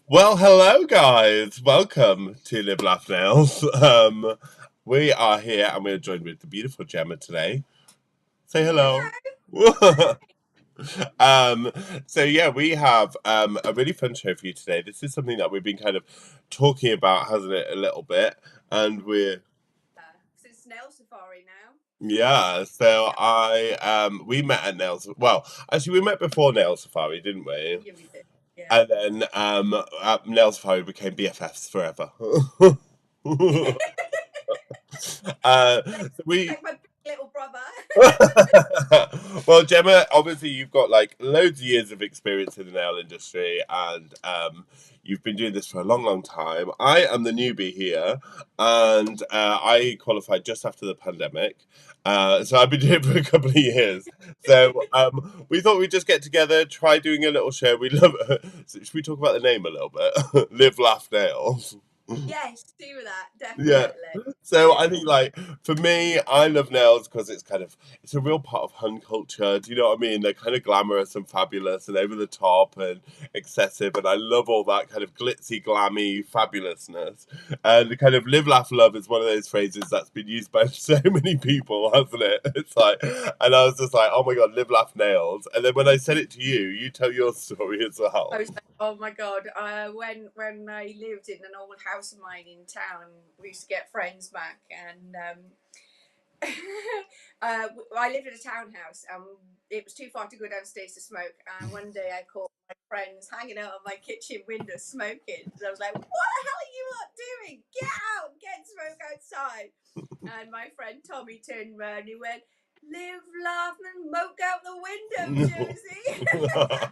Well, hello guys. Welcome to Live Laugh Nails. We are here and we're joined with the beautiful Gemma today. Say hello. um, so yeah, we have a really fun show for you today. This is something that we've been kind of talking about, hasn't it, a little bit? And we're Since Nail Safari now. yeah, so we met at Nails. Well, actually, we met before Nail Safari, didn't we? Yeah, we did. Yeah. And then at Nail Safari became BFFs forever. We Like my big little brother. well, Gemma, obviously you've got like loads of years of experience in the nail industry, and you've been doing this for a long, long time. I am the newbie here, and I qualified just after the pandemic. So I've been doing it for a couple of years. So we thought we'd just get together, try doing a little show. We love. So should we talk about the name a little bit? Live, laugh, nails. Yes, do that, Yeah. definitely. So I think like for me, I love nails because it's a real part of hun culture. Do you know what I mean? They're kind of glamorous and fabulous and over the top and excessive, and I love all that kind of glitzy, glammy fabulousness. And the kind of live, laugh, love is one of those phrases that's been used by so many people, hasn't it? It's like, and I was just like, oh my god, live, laugh, nails. And then when I said it to you, you tell your story as well. I was like, oh my god! When I lived in an old house of mine in town, we used to get friends back, and I lived in a townhouse. It was too far to go downstairs to smoke, and one day I caught my friends hanging out of my kitchen window smoking. So I was like, "What the hell are you lot doing? Get out! Get smoke outside!" And my friend Tommy turned around and he went, "Live, laugh, and smoke out the window, Josie."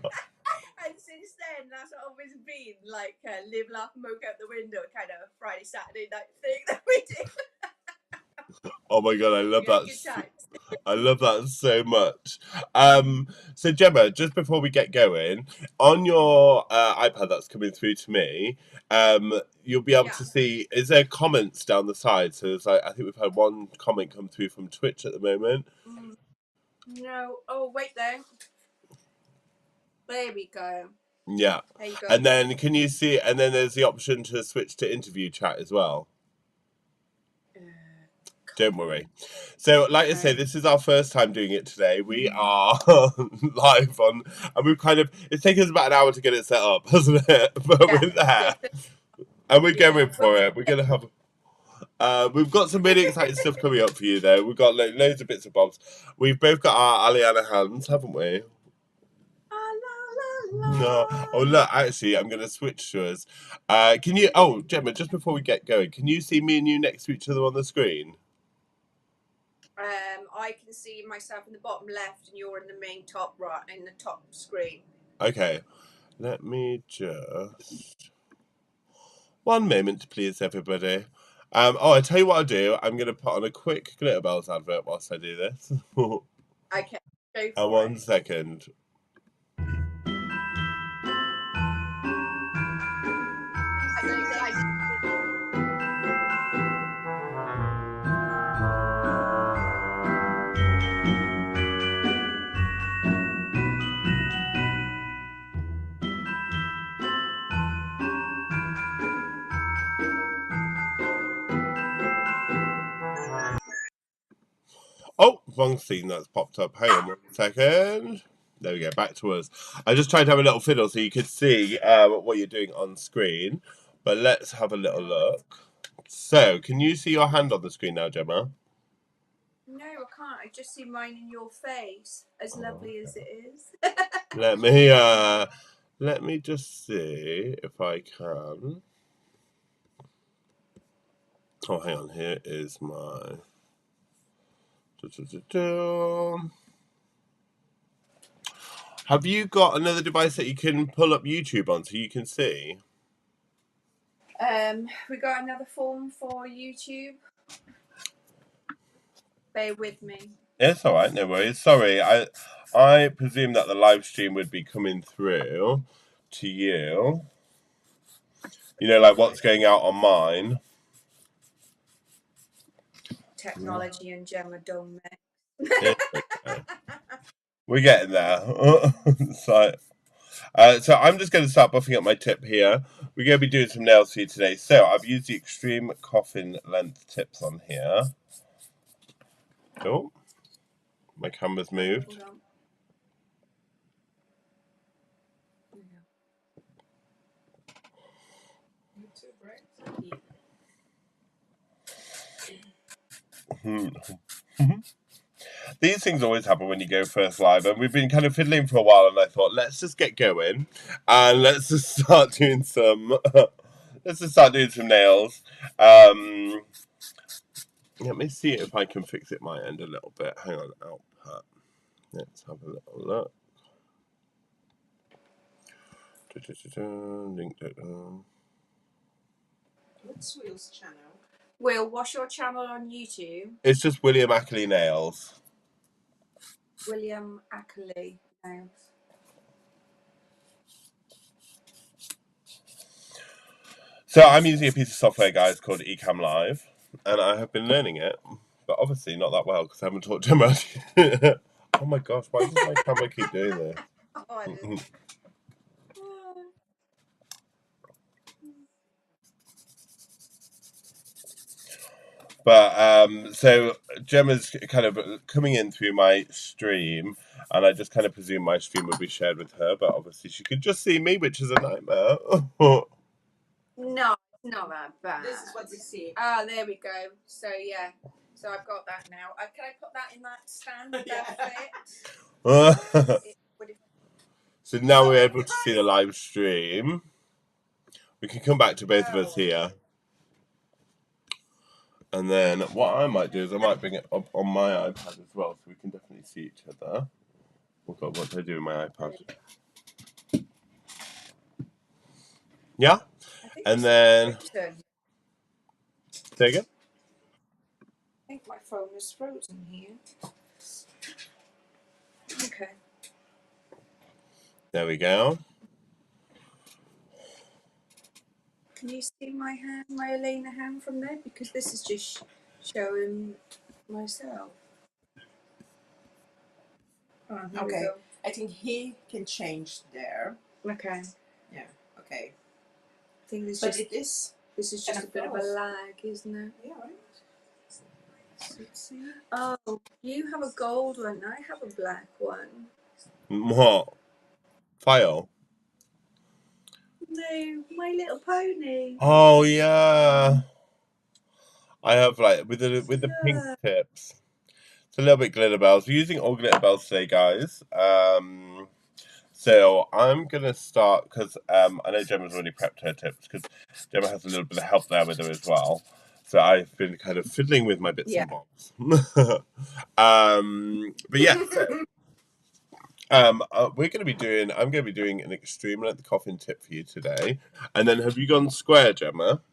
And since then, that's always been like live, laugh, smoke out the window kind of Friday, Saturday night thing that we do. Oh my god, I love Yeah, that. good times. I love that so much. So Gemma, just before we get going, on your iPad that's coming through to me, you'll be able Yeah. to see. Is there comments down the side? So there's like I think we've had one comment come through from Twitch at the moment. No. Oh, wait there. There we go. Yeah, There you go. and then can you see? And then there's the option to switch to interview chat as well. Don't worry. So, like I say, this is our first time doing it today. We are live on, and we've kind of, it's taken us about an hour to get it set up, hasn't it? But we're there. And we're going for it. We're going to have, we've got some really exciting stuff coming up for you, though. We've got like, loads of bits and bobs. We've both got our Aliana hands, haven't we? No. Oh, look, actually, I'm going to switch to us. Can you, oh, Gemma, just before we get going, can you see me and you next to each other on the screen? I can see myself in the bottom left, and you're in the main top right, in the top screen. Okay, let me just one moment, please, everybody. I tell you what I'll do. I'm going to put on a quick Glitterbells advert whilst I do this. Okay, go for One second. Oh, wrong scene that's popped up. Hang on 1 second. There we go, back to us. I just tried to have a little fiddle so you could see what you're doing on screen. But let's have a little look. So, can you see your hand on the screen now, Gemma? No, I can't. I just see mine in your face, as lovely as it is. Let me just see if I can. Oh, hang on. Here is my. Have you got another device that you can pull up YouTube on so you can see? We got another form for YouTube. Bear with me. It's all right, no worries. Sorry, I presume that the live stream would be coming through to you. You know, like what's going out on mine. Technology and Gemma don't mix. We're getting there. So, So I'm just going to start buffing up my tip here. We're going to be doing some nails for you today. So I've used the extreme coffin length tips on here. Oh, my camera's moved. These things always happen when you go first live, and we've been kind of fiddling for a while, and I thought, let's just get going, and let's just start doing some nails. Let me see if I can fix it my end a little bit. Hang on, output. Let's have a little look. What's Will's channel? Will, what's your channel on YouTube? It's just William Ackley Nails. William Ackley Nails. So I'm using a piece of software, guys, called Ecamm Live, and I have been learning it, but obviously not that well because I haven't taught too much. Oh my gosh, why does my camera keep doing this? But so Gemma's kind of coming in through my stream, and I just kind of presume my stream would be shared with her, but obviously she could just see me, which is a nightmare. No, it's not that bad. This is what we see. Ah, there we go. So yeah, so I've got that now. Can I put that in that stand? That fit? So now we're able to see the live stream. We can come back to both of us here. And then what I might do is I might bring it up on my iPad as well, so we can definitely see each other. Oh God, what do I do with my iPad? Yeah? And then... Say again? I think my phone is frozen here. Okay. There we go. Can you see my hand, my Elena hand from there? Because this is just showing myself. Oh, okay. I think he can change there. Okay. Yeah. Okay. I think this is just a bit of a lag, isn't it? Yeah. Right. Oh, you have a gold one. I have a black one. What? File? No, My Little Pony. Oh yeah. I have like with the pink tips. It's a little bit Glitterbells. We're using all Glitterbells today, guys. So I'm gonna start because I know Gemma's already prepped her tips because Gemma has a little bit of help there with her as well. So I've been kind of fiddling with my bits and bobs. But yeah. So, I'm gonna be doing an extreme length coffin tip for you today. And then have you gone square, Gemma?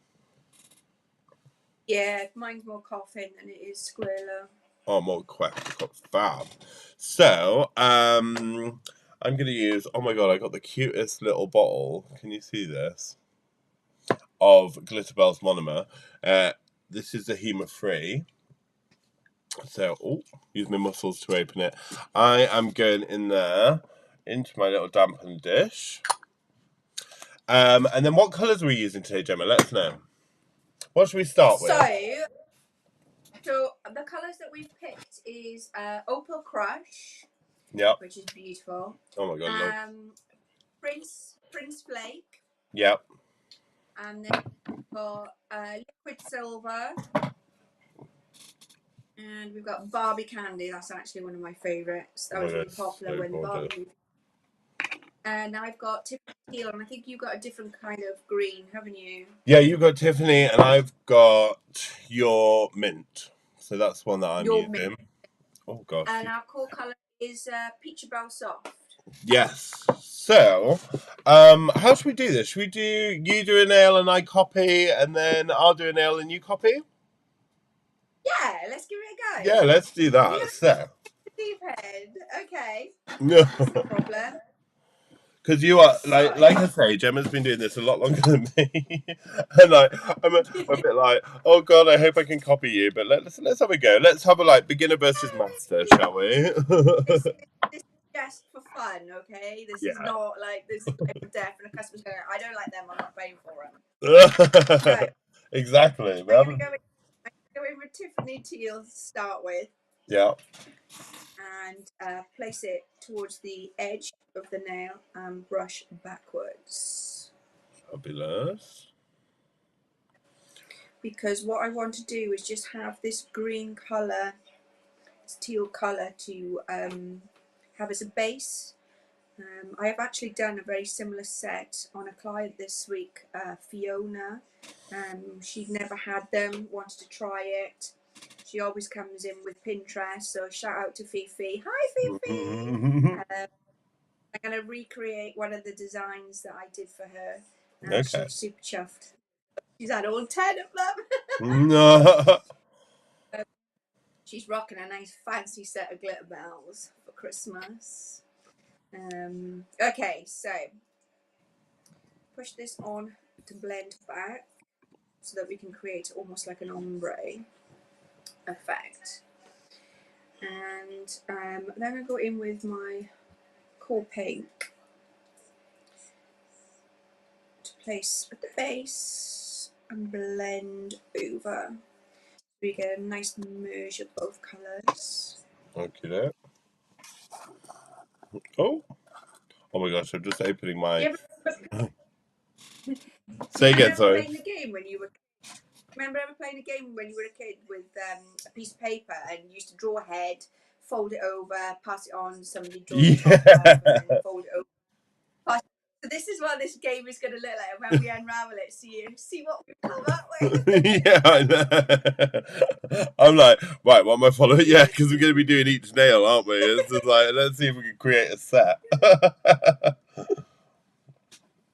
Yeah, mine's more coffin than it is square. Oh, more fab. So, I'm gonna use. Oh my God, I got the cutest little bottle. Can you see this? Of Glitterbells monomer. This is the HEMA free. So, use my muscles to open it. I am going in there into my little dampen dish. And then what colours are we using today, Gemma? Let us know. What should we start with? So the colours that we've picked is Opal Crush. Yep. Which is beautiful. Oh my God. Prince Flake. Yep. And then we've got Liquid Silver. And we've got Barbie Candy. That's actually one of my favourites. That was really popular when Barbie. And now I've got Tiffany Teal, and I think you've got a different kind of green, haven't you? Yeah, you've got Tiffany, and I've got your mint. So that's one that I'm using. Mint. Oh gosh. And our core colour is Peachy Bell Soft. Yes. So, how should we do this? Should you do a nail and I copy, and then I'll do a nail and you copy? Yeah, let's give it a go. Yeah, let's do that. So. Deep head. Okay. No. No problem. Because you are like I say, Gemma's been doing this a lot longer than me, and I'm a bit like, oh God, I hope I can copy you. But let's have a go. Let's have a beginner versus master, shall we? just for fun, okay? This is Yeah. not like this is life or death, and a customer's going, I don't like them, I'm not paying for them. Right, Exactly. We I'm gonna haven't. go in, I'm gonna go in with Tiffany teal to start with, Yeah. and place it towards the edge of the nail and brush backwards. Fabulous. Because what I want to do is just have this green colour, this teal colour to have as a base. I have actually done a very similar set on a client this week, Fiona. She'd never had them, wanted to try it. She always comes in with Pinterest, so shout out to Fifi. Hi, Fifi! I'm going to recreate one of the designs that I did for her, and Okay. she's super chuffed. She's had all 10 of them. No. She's rocking a nice fancy set of Glitterbells for Christmas. Okay, so push this on to blend back so that we can create almost like an ombre effect. And then I go in with my core pink to place at the base and blend over. We get a nice merge of both colours. Okay. Oh. Oh my gosh! I'm just opening Do my. you ever, do Say you again. remember Sorry. playing the game when you were? Remember ever playing a game when you were a kid with a piece of paper and you used to draw a head, fold it over, pass it on, somebody draws the top half, and then Yeah. fold it over. So this is what this game is going to look like when we unravel it. See what we come up with. Yeah, I know. I'm like, right, what am I following? Yeah, because we're going to be doing each nail, aren't we? It's just like, let's see if we can create a set.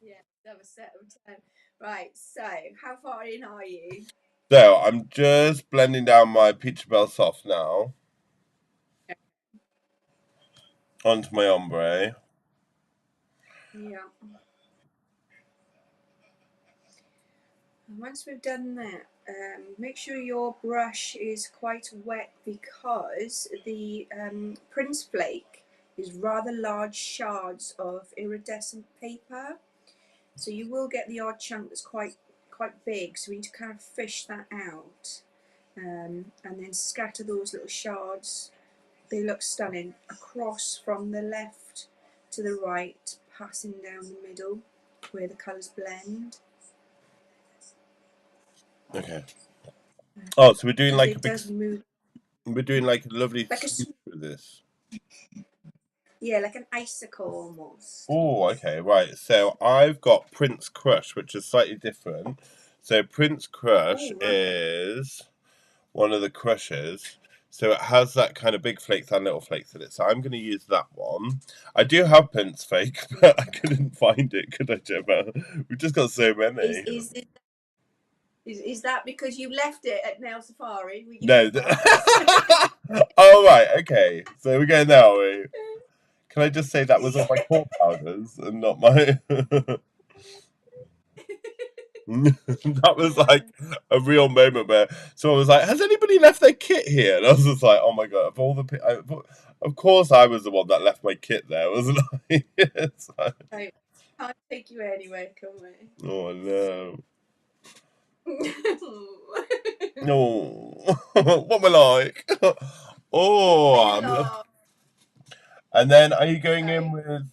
Yeah, have a set of 10. Right, so how far in are you? So I'm just blending down my Peach Bell Soft now onto my ombre. Yeah. And once we've done that, make sure your brush is quite wet because the Prince Flake is rather large shards of iridescent paper. So you will get the odd chunk that's quite big. So we need to kind of fish that out, and then scatter those little shards. They look stunning across from the left to the right, passing down the middle where the colours blend. Okay. Oh, so we're doing Because like a it big, does move we're doing like a lovely like a swoop with this. yeah, like an icicle almost. Oh, okay, right. So I've got Prince Crush, which is slightly different. So Prince Crush Oh right. is one of the crushes. So it has that kind of big flakes and little flakes in it. So I'm going to use that one. I do have Prince Fake, but I couldn't find it, could I, Gemma? We've just got so Is many. is is that because you left it at Nail Safari with your No. paint box? Oh, right, okay. So we're going now, are we? Can I just say that was all my core powders and not my. That was like a real moment where someone was like, "Has anybody left their kit here?" And I was just like, "Oh my god!" Of all of course, I was the one that left my kit there, wasn't I? It's like, I can't take you anywhere, can we? oh no, no, what am I like? Oh, I love and then are you going in so with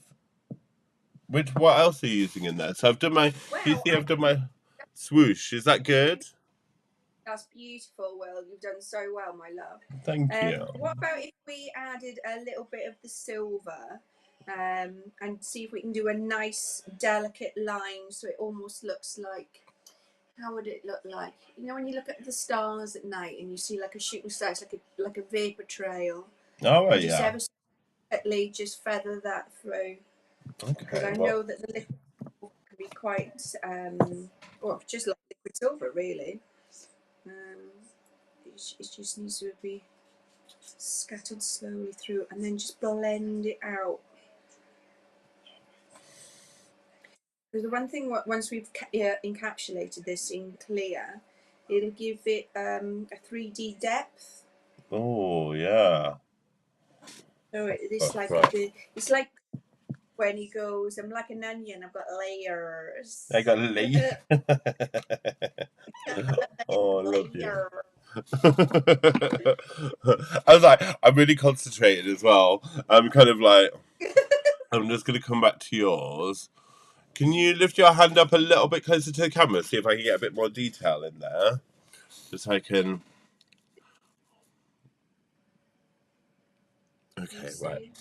which? What else are you using in there? So I've done my. Do you well. see I've done my swoosh? Is that good? That's beautiful, Will. You've done so well, my love. Thank you. What about if we added a little bit of the silver, and see if we can do a nice delicate line so it almost looks like, how would it look like? You know when you look at the stars at night and you see like a shooting star, it's like a vapor trail, Oh and just yeah. ever so slightly just feather that through, because Okay. I Well. know that the liquid can be quite, or just like liquid silver, really. Um, it just needs to be scattered slowly through and then just blend it out. Because the one thing, once we've encapsulated this in clear, it'll give it a 3D depth. Oh yeah. So it's like Right. it's like when he goes, I'm like an onion, I've got I layers. got Lily. Oh, I love you. Layer. I was like, I'm really concentrated as well. I'm kind of like, I'm just going to come back to yours. Can you lift your hand up a little bit closer to the camera? See if I can get a bit more detail in there. Just so I can. You Okay, right. see?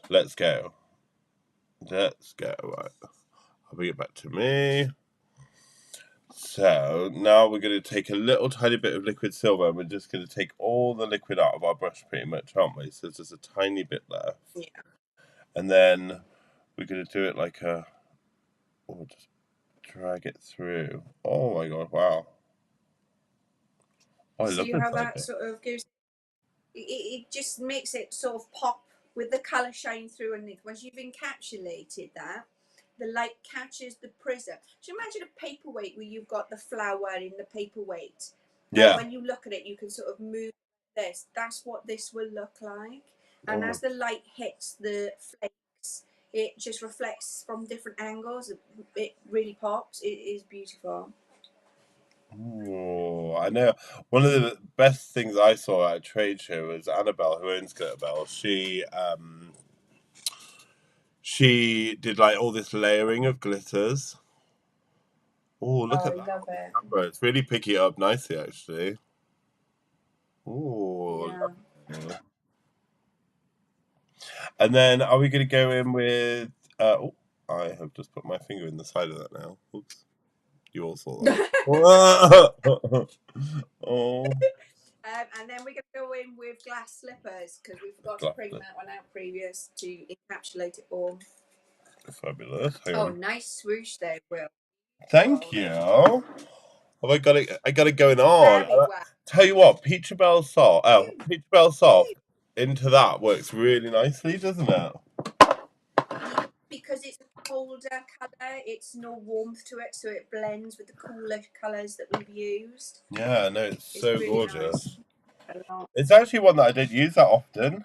Let's go. Let's go. Right. I'll bring it back to me. So now we're going to take a little tiny bit of liquid silver and we're just going to take all the liquid out of our brush pretty much, aren't we? So there's just a tiny bit left. Yeah. And then we're going to do it like a. Oh, just drag it through. Oh my god, wow. Oh, I love See this how that idea. sort of gives it just makes it sort of pop with the colour shine through underneath. Once you've encapsulated that, the light catches the prism. So imagine a paperweight where you've got the flower in the paperweight, and Yeah. when you look at it, you can sort of move this. That's what this will look like. Oh And my. as the light hits the flakes, it just reflects from different angles. It really pops. It is beautiful. Oh, I know. One of the best things I saw at a trade show was Annabelle, who owns Glitterbells. She did like all this layering of glitters. Oh, look Oh, at I that love on it. camera. It's really picking it up nicely, actually. Oh, Yeah. lovely. And then are we going to go in with? Oh, I have just put my finger in the side of that now. Oops, you all saw that. Oh, And then we're going to go in with glass slippers because we forgot to bring glasses. that one out previous to encapsulate it all. Fabulous. Hang Oh, on. nice swoosh there, Will. Thank Well, you. Oh, I got it. I got it going on. very well. Tell you what, Petrabel soft. Oh, Woo, Petrabel soft woo. into that works really nicely, doesn't it? Because it's a colder colour, it's no warmth to it, so it blends with the cooler colours that we've used. Yeah, no, it's It's so really nice. gorgeous. A lot. It's actually one that I don't use that often.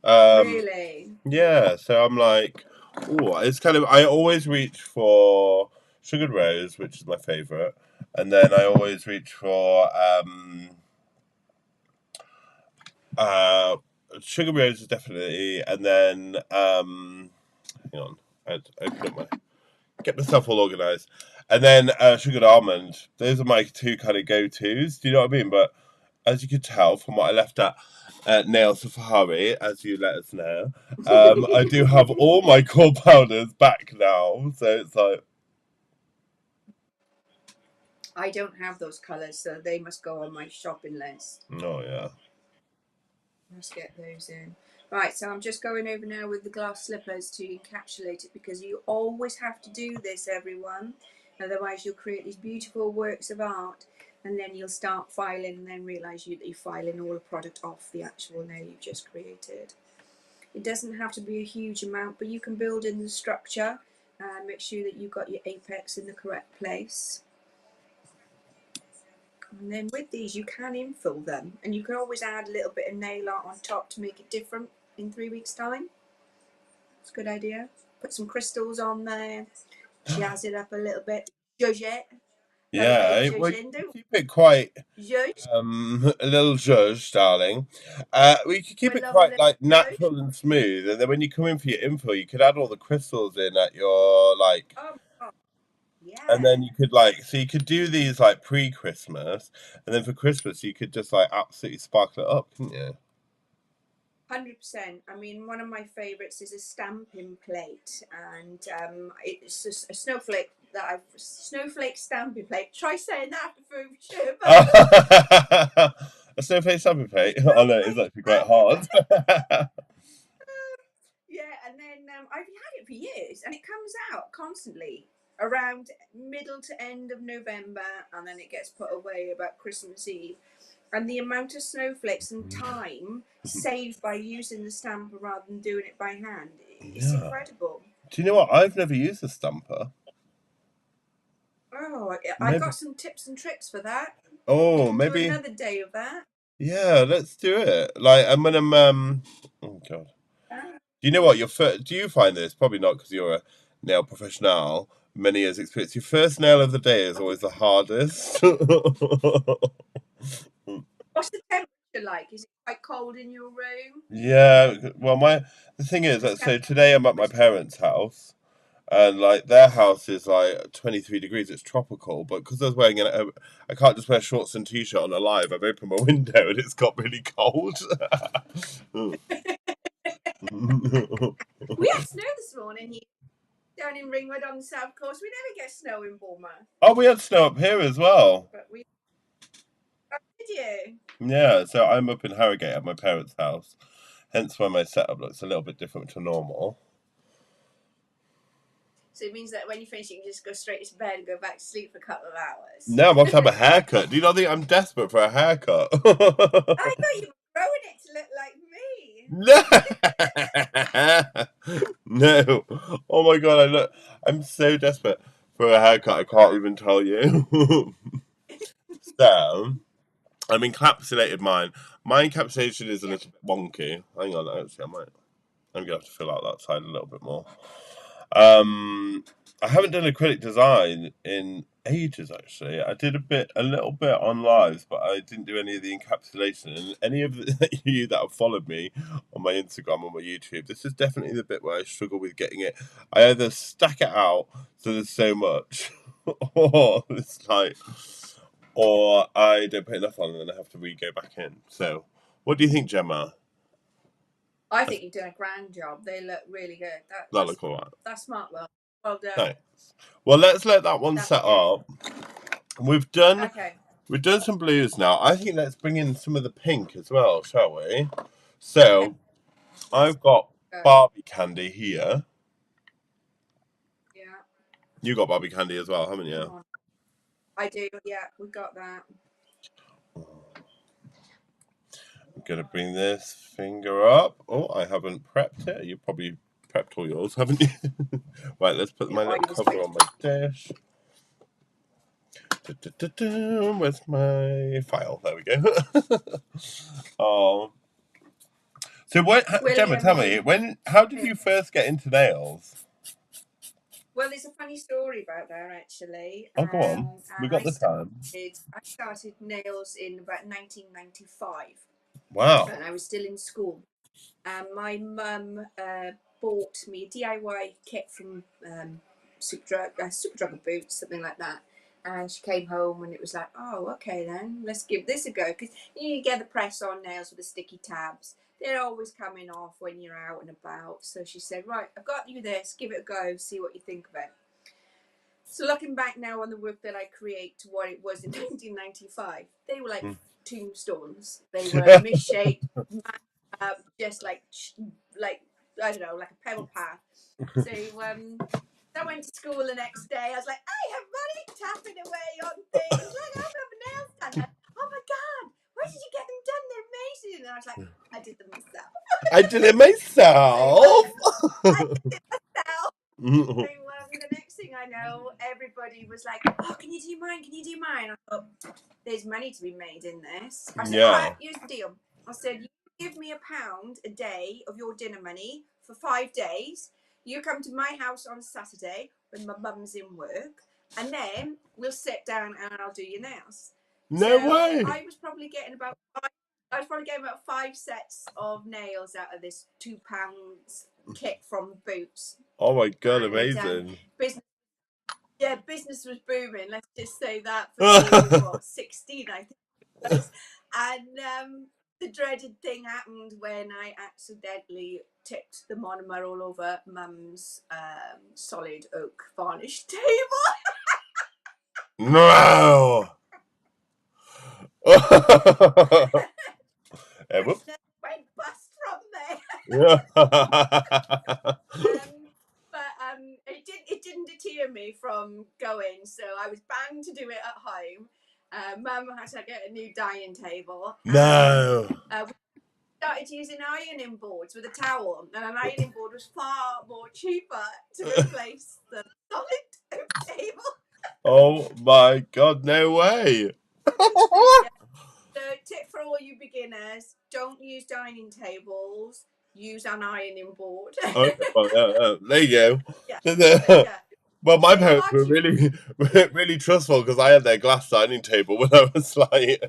Um, Really? yeah, so I'm like, oh, it's kind of. I always reach for sugared rose, which is my favorite, and then I always reach for uh, sugar rose definitely, and then hang on, I'd open up my get myself all organised. And then sugared almond. Those are my two kind of go tos. Do you know what I mean? But as you could tell from what I left at Nail Safari, as you let us know, I do have all my core powders back now. So it's like, I don't have those colours, so they must go on my shopping list. oh yeah. Let's get those in. Right, so I'm just going over now with the glass slippers to encapsulate it because you always have to do this, everyone. Otherwise, you'll create these beautiful works of art and then you'll start filing and then realise that you're filing all the product off the actual nail you've just created. It doesn't have to be a huge amount, but you can build in the structure and make sure that you've got your apex in the correct place. And then with these, you can infill them, and you can always add a little bit of nail art on top to make it different in 3 weeks' time. It's a good idea. Put some crystals on there, jazz it up a little bit, zhuzh it. Love a bit of Yeah, well, you zhuzhing, can don't keep it quite we? Zhuzh. a little zhuzh, darling. We could keep We it love a quite little like zhuzh. natural and smooth, and then when you come in for your info, you could add all the crystals in at your like. Oh, oh, And yeah. then you could like, so you could do these like pre-Christmas, and then for Christmas you could just like absolutely sparkle it up, couldn't you? 100%. I mean, one of my favourites is a stamping plate, and it's just a snowflake that I've snowflake stamping plate. Try saying that for Sherpa. A snowflake stamping plate. Oh no, it's Snowflake actually quite stamping hard. plate. Yeah, and then I've had it for years, and it comes out constantly around middle to end of November, and then it gets put away about Christmas Eve. And the amount of snowflakes and time saved by using the stamper rather than doing it by hand, it's Yeah. incredible. Do you know what? I've never used a stamper. Oh, I Maybe. got some tips and tricks for that. Oh, We can do maybe. another day of that. Yeah, let's do it. Like, I'm gonna oh god. Ah. Do you know what your do you find this? Probably not because you're a nail professional, many years experience. Your first nail of the day is always the hardest. What's the temperature like? Is it quite cold in your room? Yeah, well, the thing is that so today I'm at my parents' house, and like their house is like 23 degrees. It's tropical, but because I was wearing I can't just wear shorts and t-shirt on a live. I've opened my window and it's got really cold. We had snow this morning here down in Ringwood on the south coast. We never get snow in Bournemouth. Oh, we had snow up here as well. But we oh, did you? Yeah, so I'm up in Harrogate at my parents' house, hence why my setup looks a little bit different to normal. So it means that when you finish, you can just go straight to bed and go back to sleep for a couple of hours. No, I'm off to have a haircut. Do you not think I'm desperate for a haircut? I thought you were growing it to look like me. No. Oh my god, I'm so desperate for a haircut, I can't even tell you. So, I'm encapsulated mine. My encapsulation is a Yeah. little bit wonky. Hang on, actually, I'm gonna have to fill out that side a little bit more. Um, I haven't done acrylic design in ages. Actually, I did a little bit on lives, but I didn't do any of the encapsulation. And any of you that have followed me on my Instagram or my YouTube, this is definitely the bit where I struggle with getting it. I either stack it out so there's so much, or it's like, or I don't put enough on and then I have to go back in. So, what do you think, Gemma? I think you've done a grand job. They look really good. That look alright. That's smart. Well done. Nice. Well, let's let that one That's set good. up. We've done Okay. some blues now. I think let's bring in some of the pink as well, shall we? So I've got Barbie candy here. Yeah. You got Barbie candy as well, haven't you? I do. Yeah, we got that. I'm gonna bring this finger up. Oh, I haven't prepped it. You probably prepped all yours, haven't you? Right, let's put my little cover on my dish. Where's my file? There we go. Oh. So what, Gemma, tell me, how did you first get into nails? Well, there's a funny story about that actually. Oh, go on. We got the time. I started nails in about 1995. Wow. And I was still in school. And my mum bought me a DIY kit from Superdrug and Boots, something like that. And she came home and it was like, oh, okay then, let's give this a go. Because you get the press on nails with the sticky tabs. They're always coming off when you're out and about. So she said, right, I've got you this, give it a go, see what you think of it. So looking back now on the work that I create to what it was in 1995, they were like tombstones. They were misshaped, just like I don't know, like a pebble path. So I went to school the next day. I was like, I have money tapping away on things. Like, I have a nails done. Oh my god, where did you get them done? They're amazing. And I was like, I did them myself. I did it myself. I did it myself. So the next thing I know, everybody was like, oh, can you do mine? Can you do mine? I thought, there's money to be made in this. I said, all right, here's the deal. I said, you give me £1 a day of your dinner money for 5 days. You come to my house on Saturday when my mum's in work, and then we'll sit down and I'll do your nails. No way. I was probably getting about 5 sets of nails out of this £2 kit from Boots. Oh my god, amazing. Business was booming, let's just say that, for 16, I think it was. And the dreaded thing happened when I accidentally tipped the monomer all over Mum's solid oak varnish table. No. Went bust from there. It didn't deter me from going, so I was bound to do it at home. Mum had to get a new dining table. No. We started using ironing boards with a towel, and an ironing board was far more cheaper to replace the solid oak table. Oh my god, no way. So tip for all you beginners: don't use dining tables. Use an ironing board. Okay, well, there you go. Yeah, yeah. Well, my It'll parents were actually. really, really trustful because I had their glass dining table when I was like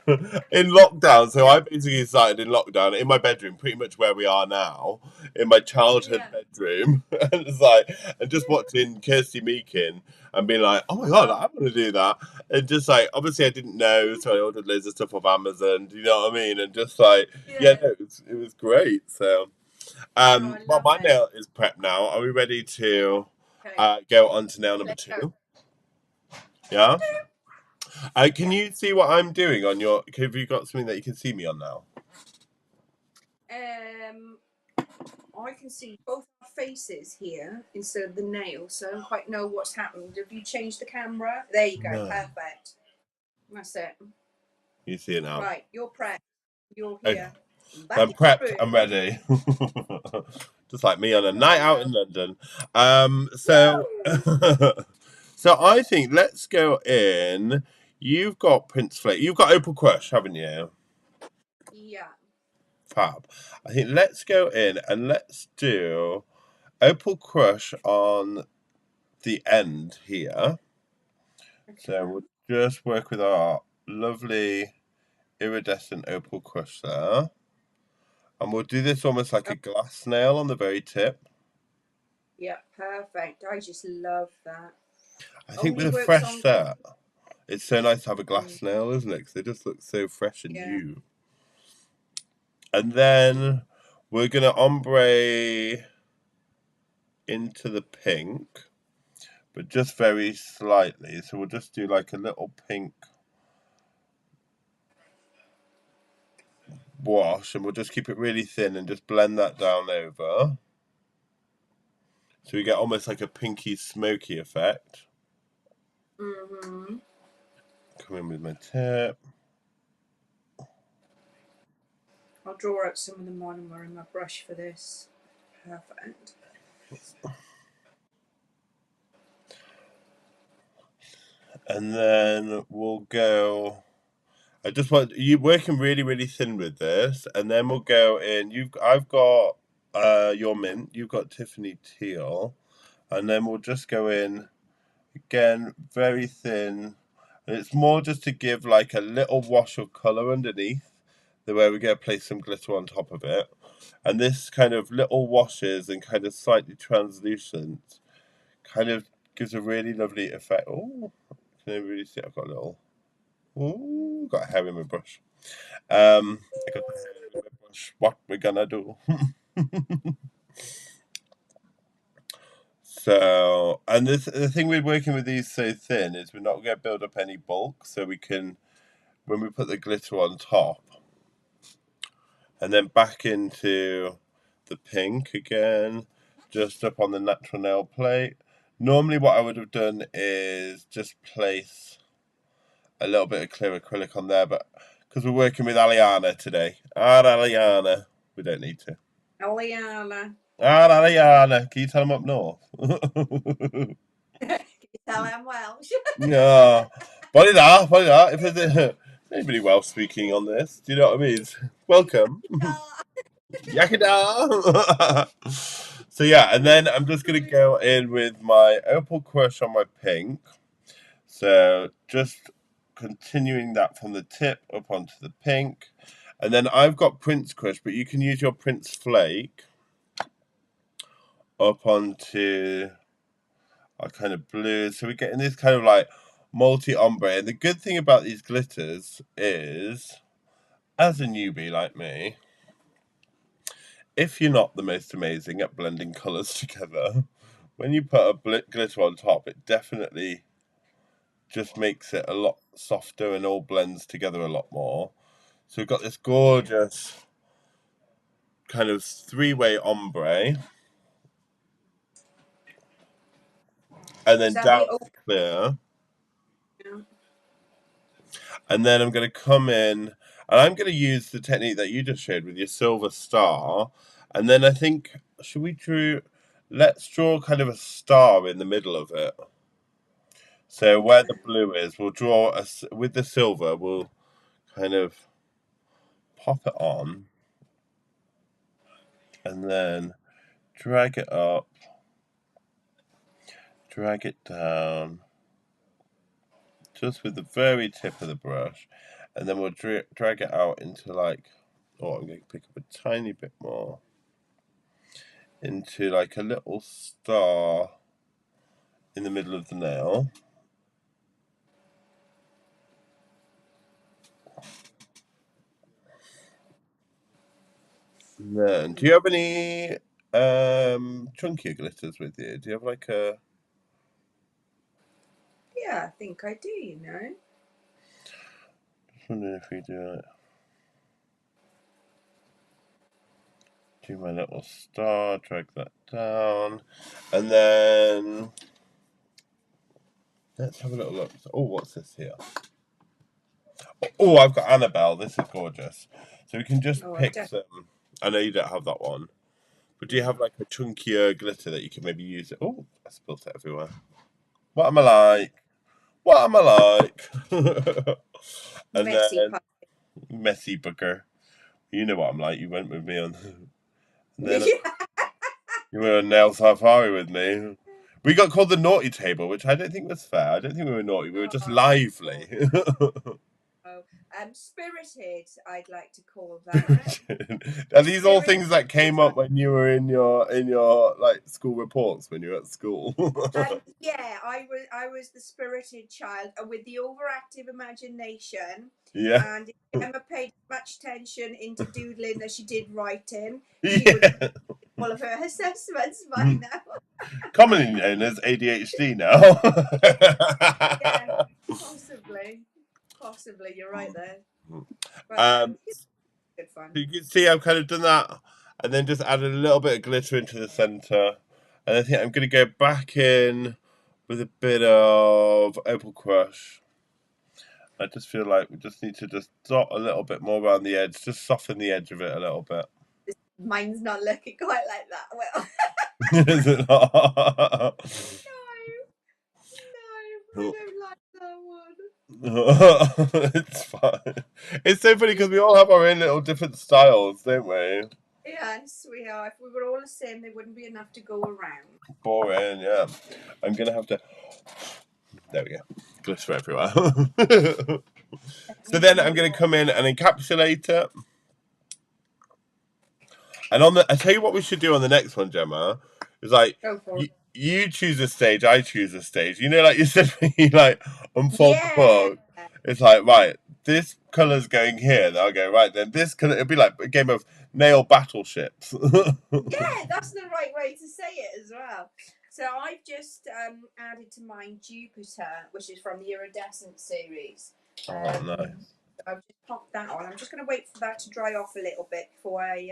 in lockdown. So Yeah, I basically started in lockdown in my bedroom, pretty much where we are now, in my childhood yeah, bedroom, and it's like, and just watching Kirsty Meakin and being like, oh my god, oh, I want to do that, and just like, obviously I didn't know, so I ordered loads of stuff off Amazon. Do you know what I mean? And just like, yeah, yeah. no, it was great. So. Oh, I Well, love my it. nail is prepped now. Are we ready to Okay, go on to nail number let's go. two? Yeah. Can you see what I'm doing on your? Have you got something that you can see me on now? I can see both our faces here instead of the nails, so I don't quite know what's happened. Have you changed the camera? There you go. No. Perfect. That's it. You see it now. Right, you're prepped. You're Okay. here. Back I'm in the prepped. I'm room. ready. Just like me on a I night out love. in London. So, Woo! so I think let's go in. You've got Prince Flake. You've got Opal Crush, haven't you? Yeah. Fab. I think let's go in and let's do Opal Crush on the end here. So Okay. we'll just work with our lovely iridescent opal crush there. And we'll do this almost like Oh, a glass nail on the very tip. yeah, perfect. I just love that. I think with Only a works fresh on. set, it's so nice to have a Mm, glass nail, isn't it? Because they just look so fresh and yeah. new. And then we're going to ombre into the pink, but just very slightly. So we'll just do like a little pink wash and we'll just keep it really thin and just blend that down over. So we get almost like a pinky smoky effect. Mm-hmm. Come in with my tip. I'll draw out some of the monomer in my brush for this. Perfect. And then we'll go. I just want you working really, really thin with this, and then we'll go in. I've got your mint. You've got Tiffany teal, and then we'll just go in again, very thin, and it's more just to give like a little wash of color underneath, the way we're going to place some glitter on top of it. And this kind of little washes and kind of slightly translucent kind of gives a really lovely effect. Oh, can I really see? I've got a little. Oh, got a hair in my brush. I got the hair in my brush. What we're gonna do? So, and the thing with working with these so thin is we're not going to build up any bulk, so we can, when we put the glitter on top, and then back into the pink again, just up on the natural nail plate. Normally what I would have done is just place a little bit of clear acrylic on there, but because we're working with Aliana today, Aliana, we don't need to. Eliana. Aliana, can you tell them up north? Can you tell I'm Welsh? Yeah, funny that. If there's anybody Welsh speaking on this, do you know what I mean? Welcome. Yakida! So yeah, and then I'm just gonna go in with my Opal Crush on my pink. So just continuing that from the tip up onto the pink. And then I've got Prince Crush, but you can use your Prince Flake up onto our kind of blue. So we're getting this kind of like multi ombre. And the good thing about these glitters is, as a newbie like me, if you're not the most amazing at blending colours together, when you put a glitter on top, it definitely just makes it a lot softer and all blends together a lot more. So we've got this gorgeous kind of three-way ombre, and Is then that down the to open? clear. And then I'm going to come in, and I'm going to use the technique that you just showed with your silver star. And then I think, should we let's draw kind of a star in the middle of it. So where the Okay. blue is, we'll draw with the silver, we'll kind of pop it on and then drag it up, drag it down, just with the very tip of the brush, and then we'll drag it out into like, oh, I'm going to pick up a tiny bit more, into like a little star in the middle of the nail. And then, do you have any chunkier glitters with you? Do you have like a... Yeah, I think I do, you know. Just wondering if we do it. Do my little star, drag that down, and then let's have a little look. Oh, what's this here? Oh, I've got Annabelle. This is gorgeous. So we can just Oh, I pick don't. some. I know you don't have that one, but do you have like a chunkier glitter that you can maybe use? Oh, I spilled it everywhere. What am I like? What am I like? And Messy then pie. messy booger. You know what I'm like. You went with me on. And then Yeah. you were on nail safari with me. We got called the naughty table, which I don't think was fair. I don't think we were naughty. We were just Oh, lively. oh. Spirited, I'd like to call that. Are these all Spirited. things that came up when you were in your like school reports when you were at school? Yeah, I was the spirited child with the overactive imagination, Yeah. and if Emma paid much attention into doodling as she did writing, she would have Yeah. all of her assessments by now. Commonly known as ADHD now. Yeah, possibly, possibly. You're right there, but um, yeah, good fun. so you can see I've kind of done that, and then just added a little bit of glitter into the center, and I think I'm going to go back in with a bit of opal crush. I just feel like we just need to just dot a little bit more around the edge, just soften the edge of it a little bit. Mine's not looking quite like that. Well, Is it not? no, I don't like that one. It's fine. It's so funny because we all have our own little different styles, don't we? Yes, we are. If we were all the same, there wouldn't be enough to go around. Boring, yeah. I'm gonna have to. There we go. Glitter everywhere. So then I'm gonna come in and encapsulate it. And on the, I tell you what we should do on the next one, Gemma. Is like Go for it. you choose a stage, I choose a stage. You know, like you said when you like unfold the Yeah. book. It's like right, this colour's going here. Then I'll go right. Then this colour. It'd be like a game of nail battleships. Yeah, that's the right way to say it as well. So I've just added to mine Jupiter, which is from the Iridescent series. Oh, nice. I've just popped that on. I'm just going to wait for that to dry off a little bit before I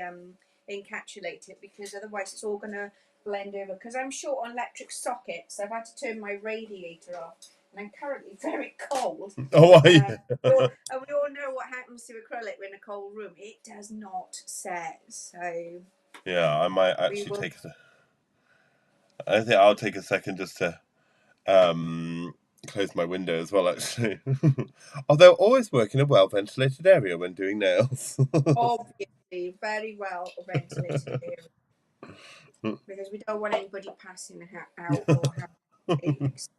encapsulate it, because otherwise it's all going to blend over. Because I'm short on electric sockets, I've had to turn my radiator off, and I'm currently very cold. Oh, are you? And we all know what happens to acrylic in a cold room. It does not set. So Yeah, I might we actually will. take. I think I'll take a second just to um close my window as well. Actually, although always work in a well ventilated area when doing nails. Obviously, very well ventilated area, because we don't want anybody passing out or having headaches.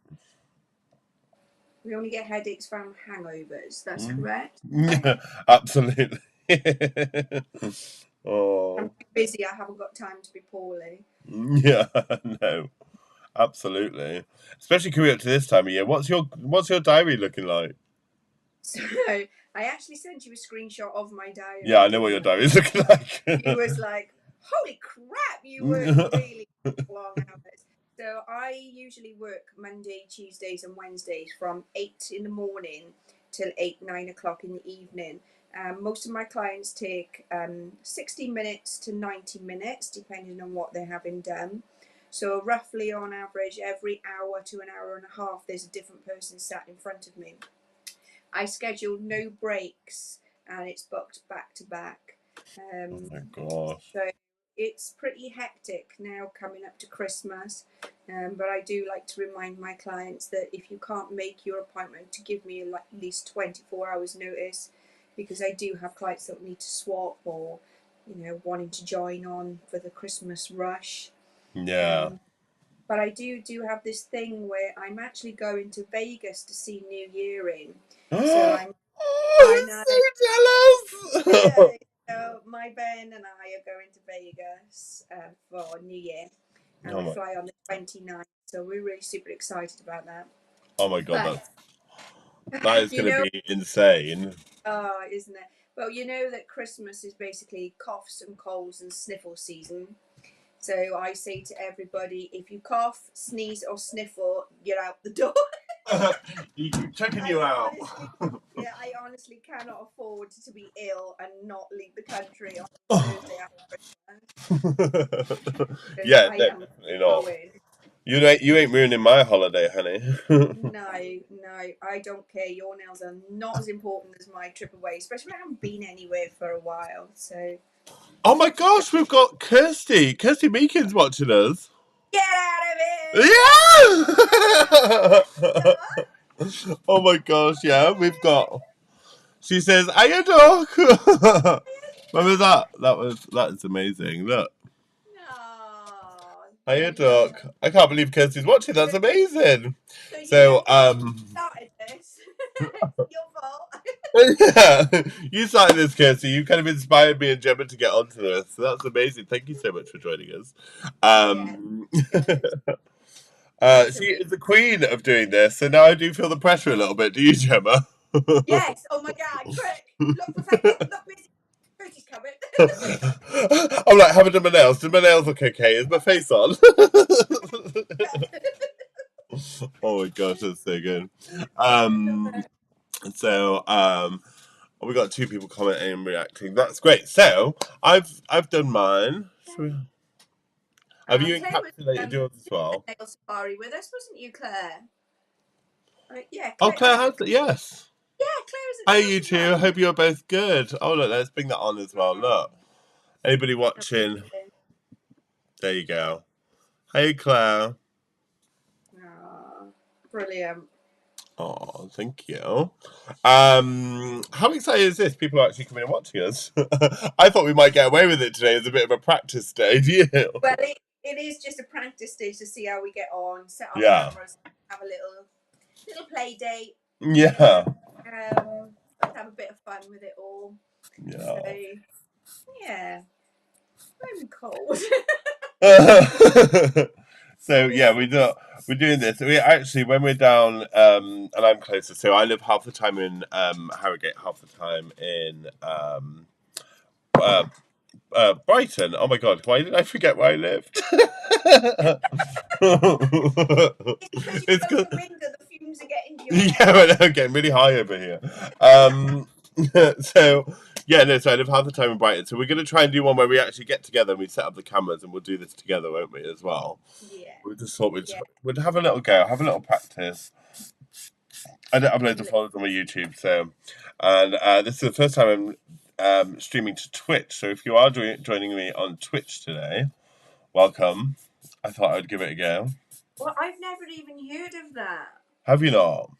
We only get headaches from hangovers. That's correct. Yeah, absolutely. I'm Oh, too busy. I haven't got time to be poorly. yeah, no, absolutely. Especially coming up to this time of year. What's your diary looking like? So I actually sent you a screenshot of my Yeah, diary, I know what didn't your I? diary's looking like. He was like, "Holy crap, you work really long hours." So I usually work Monday, Tuesdays, and Wednesdays from 8 in the morning till 8, 9 o'clock in the evening. Most of my clients take 60 minutes to 90 minutes, depending on what they're having done. So roughly on average, every hour to an hour and a half, there's a different person sat in front of me. I schedule no breaks, and it's booked back to back. Oh Um, my gosh. so it's pretty hectic now coming up to Christmas. But I do like to remind my clients that if you can't make your appointment, to give me at least 24 hours notice, because I do have clients that need to swap or, wanting to join on for the Christmas rush. Yeah. Um, but I do have this thing where I'm actually going to Vegas to see New Year in. So Oh, I know, I'm so jealous. so my Ben and I are going to Vegas for New Year, and Oh we my, fly on the 29th. So we're really super excited about that. oh my God, But that is you going to know, be insane. oh, isn't it? Well, you know that Christmas is basically coughs and colds and sniffle season. So I say to everybody, if you cough, sneeze, or sniffle, you're out the door. Checking I you out. honestly, yeah, I honestly cannot afford to be ill and not leave the country on Thursday after Christmas because Yeah, I no, am definitely not. going. You ain't ruining my holiday, honey. No, no, I don't care. Your nails are not as important as my trip away, especially when I haven't been anywhere for a while. So Oh my gosh, we've got Kirsty. Kirsty Meakin's watching us. get out of here! Yeah! Gemma, Oh my gosh, yeah, we've got. She says, "Hiya, dog." Remember that? That is amazing. Look, no, hiya, thank you. dog. I can't believe Kirsty's watching. So, That's amazing. so So, you started this. It's your fault. yeah, you started this, Kirsty. You kind of inspired me and Gemma to get onto this. So that's amazing. Thank you so much for joining us. Yeah, Um, good. It's she amazing. is the queen of doing this, so now I do feel the pressure a little bit. Do you, Gemma? Yes. Oh my God. Quick. Look for face. Look busy. Bertie's coming. I'm like, haven't done my nails. Did my nails look okay? Is my face on? Oh my gosh, that's so good. Um, so we got two people commenting and reacting. That's great. So I've done mine. Have you Claire was encapsulated yours as doing the well? nail safari with us, wasn't you, Claire? Yeah, Oh, Claire. Claire has it. Yes. Yeah, Claire was at Hi, the nail you two. I safari. hope you're both good. Oh, look, let's bring that on as well. Oh, Look, anybody watching? amazing. There you go. Hey, Claire. Oh, brilliant. Oh, thank you. How exciting is this? People are actually coming and watching us. I thought we might get away with it today as a bit of a practice day. Do you? Well, it is just a practice day to see how we get on. Set our Yeah. cameras, have a little play date. You know, Yeah. let's have a bit of fun with it all. So Yeah. yeah, I'm cold. So yeah, we're doing this. We actually, when we're down, and I'm closer. So I live half the time in Harrogate, half the time in uh, Brighton. Oh my god, why did I forget where I lived? It's because you It's close good. the window, the fumes are getting to your Yeah, head. I know, I'm getting really high over here. Um, so yeah, no, so I live half the time in Brighton. So we're going to try and do one where we actually get together and we set up the cameras and we'll do this together, won't we, as well? Yeah, We just thought yeah, we'd have a little go, have a little practice. I don't have loads of absolutely. followers on my YouTube, so and this is the first time I'm streaming to Twitch. So if you are joining me on Twitch today, welcome. I thought I'd give it a go. Well, I've never even heard of that. Have you not?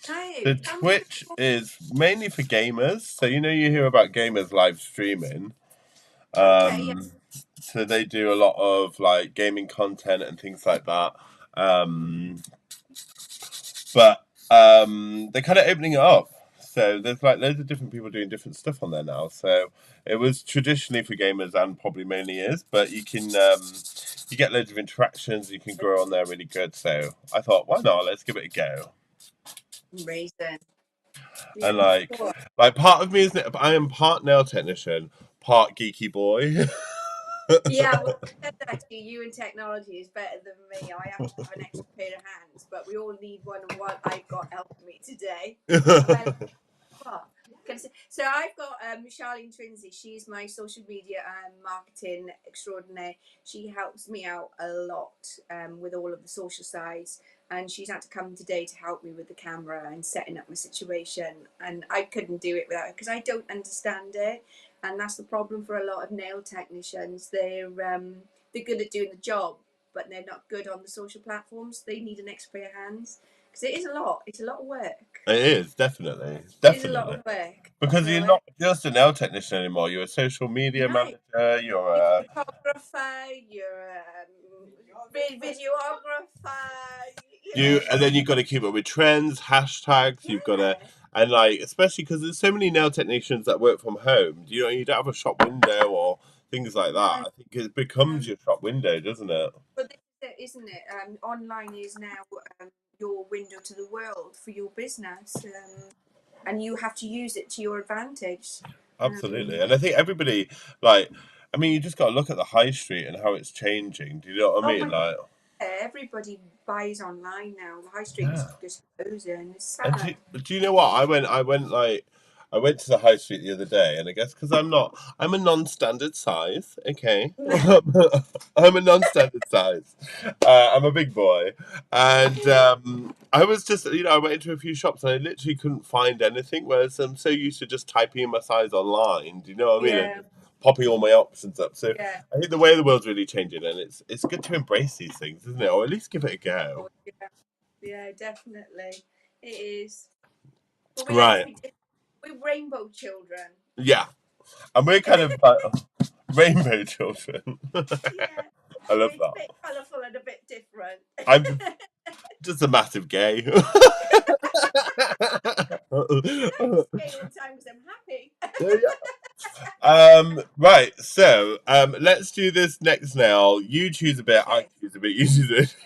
No, The tell me a bit Twitch more. is mainly for gamers. So you hear about gamers live streaming. Okay, yeah, Um, so they do a lot of like gaming content and things like that. Um, but they're kind of opening it up. So there's like loads of different people doing different stuff on there now. So it was traditionally for gamers and probably mainly is, but you get loads of interactions. You can grow on there really good. So I thought, why not? Let's give it a go. amazing. Yeah, And like part of me is I am part nail technician, part geeky boy. yeah. Well, I said that to you. You and technology is better than me. I have to have an extra pair of hands, but we all need one, and what I've got helping me today. Well, what? So I've got Charlene Trinsey. She's my social media and marketing extraordinaire. She helps me out a lot with all of the social sides, and she's had to come today to help me with the camera and setting up my situation. And I couldn't do it without her because I don't understand it, and that's the problem for a lot of nail technicians. They're good at doing the job, but they're not good on the social platforms. They need an extra pair of hands because it is a lot. It's a lot of work. It is definitely, It is a lot definitely. of work. Because you're So not just a nail technician anymore. You're a social media no, manager. You're you're a a photographer. You're a videographer. You you, know. and then you've got to keep up with trends, hashtags. You've got to, Yeah. and like especially because there's so many nail technicians that work from home. You don't have a shop window or things like that. No. I think it becomes Um, your shop window, doesn't it? but this is it, isn't it? Online is now your window to the world for your business, and you have to use it to your advantage. Absolutely, and I think everybody like. I mean, you just got to look at the high street and how it's changing. Do you know what I Oh mean? my Like, God, everybody buys online now. The high street is yeah. just closing. It's And sad. do you know what? I went to the high street the other day, and I guess because I'm a non-standard size. Okay, I'm a non-standard size. I'm a big boy, and I was just, I went into a few shops and I literally couldn't find anything. Whereas I'm so used to just typing in my size online. Do you know what I mean? And Yeah, just popping all my options up. So yeah, I think the way the world's really changing, and it's good to embrace these things, isn't it? Or at least give it a go. oh, yeah, yeah, definitely. It is. But we like to Right. be different. We're rainbow children. Yeah. And we're kind of like rainbow children. Yeah, I love we're a that. bit colourful and a bit different. I'm just a massive gay. Stay all the time because I'm happy. Right, so let's do this next nail. You choose a bit, I Okay. choose a bit, you choose a bit.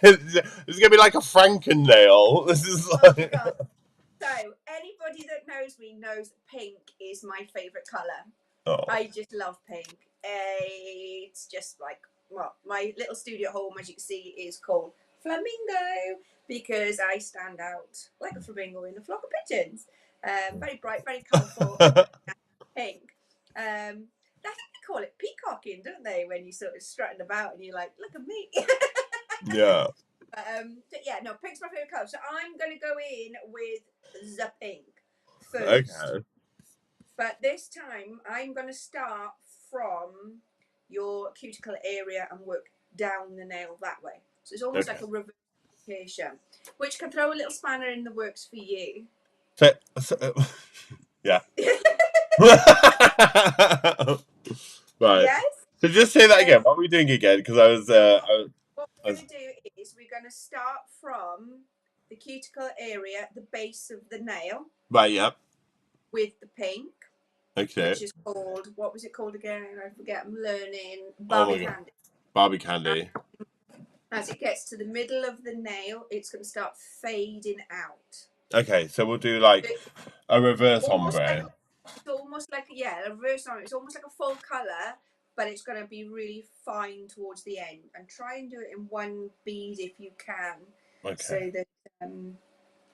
It's gonna be like a Franken nail. This is Oh like God. So anybody that knows me knows pink is my favourite colour. oh. I just love pink. It's just like, well, my little studio at home, as you can see, is called Flamingo because I stand out like a flamingo in a flock of pigeons. Very bright, very colourful, and pink. I think they call it peacocking, don't they? When you sort of strutting about and you're like, look at me. Yeah. But yeah, no, pink's my favourite colour. So I'm going to go in with the pink first. Okay. But this time, I'm going to start from your cuticle area and work down the nail that way. So it's almost Okay. like a reverse application, which can throw a little spanner in the works for you. So yeah. Right. Yes? So just say that So again. What are we doing again? Because what I we're was going to do is we're going to start from the cuticle area, the base of the nail, right. Yeah. with the pink, Okay. which is called, what was it called again? I forget, I'm learning. Oh Barbie my god. candy. Barbie candy. As it gets to the middle of the nail, it's going to start fading out. Okay, so we'll do like It's a reverse almost like ombre. a reverse on. It's almost like a full color, but it's going to be really fine towards the end. And try and do it in one bead if you can, so Okay. that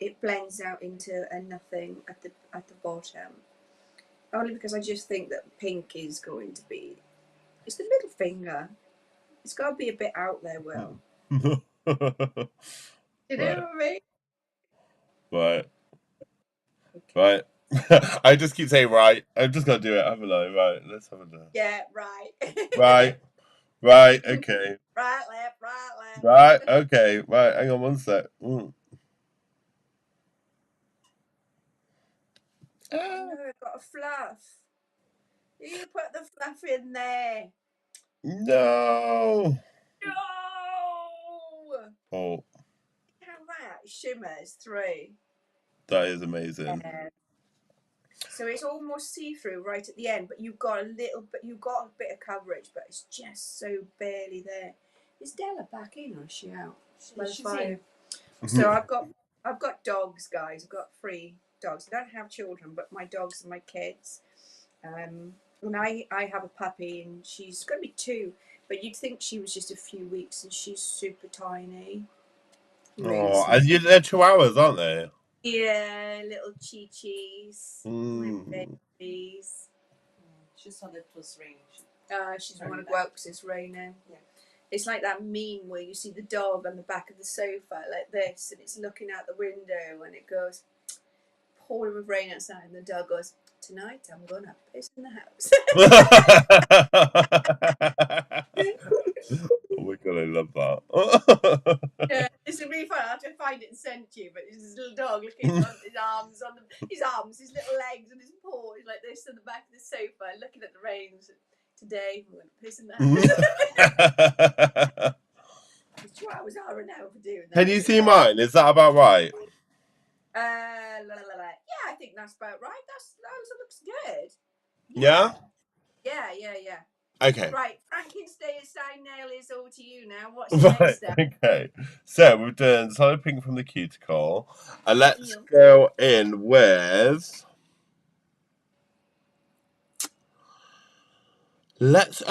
it blends out into a nothing at the bottom. Only because I just think that pink is going to be. It's the middle finger. It's got to be a bit out there, Will. You Right. know what I mean? Right. Okay. Right. I just keep saying right. I'm just gonna do it, haven't I? Right. Let's have a look. Yeah, right. Right. Right. Okay. Right, left, right, left. Right. Okay. Right. Hang on one sec. Oh no, I've got a fluff. You put the fluff in there. No. No! Oh, How that shimmers through. that is amazing. So it's almost see-through right at the end, but you've got a bit of coverage, but it's just so barely there. Is Della back in or is she out? She's in. So I've got dogs, guys. I've got 3 dogs. I don't have children, but my dogs are my kids. And I have a puppy, and she's going to be 2. But you'd think she was just a few weeks, and she's super tiny. Really Oh, small. and they're chihuahuas, aren't they? Yeah, little chi-chis. My Mm. babies. She saw that it was raining. She's want to go out because it's raining. Yeah. It's like that meme where you see the dog on the back of the sofa like this, and it's looking out the window, and it goes pouring with rain outside, and the dog goes, "Tonight I'm gonna piss in the house." Oh my god, I love that. Yeah, it's really fun. I have to find it and send it to you. But it's this little dog looking on his arms, his little legs, and his paws like this on the back of the sofa, looking at the rains. Today, I'm going to piss in the house. His 2 hours are an hour for doing that. Can you see mine? Is that about right? Yeah, I think that's about right. That looks good. Yeah? Yeah. Okay. Right, Frankenstein nail is all to you now. What's the Right, next step? okay. So we've done solid pink from the cuticle. And let's go in with... Let's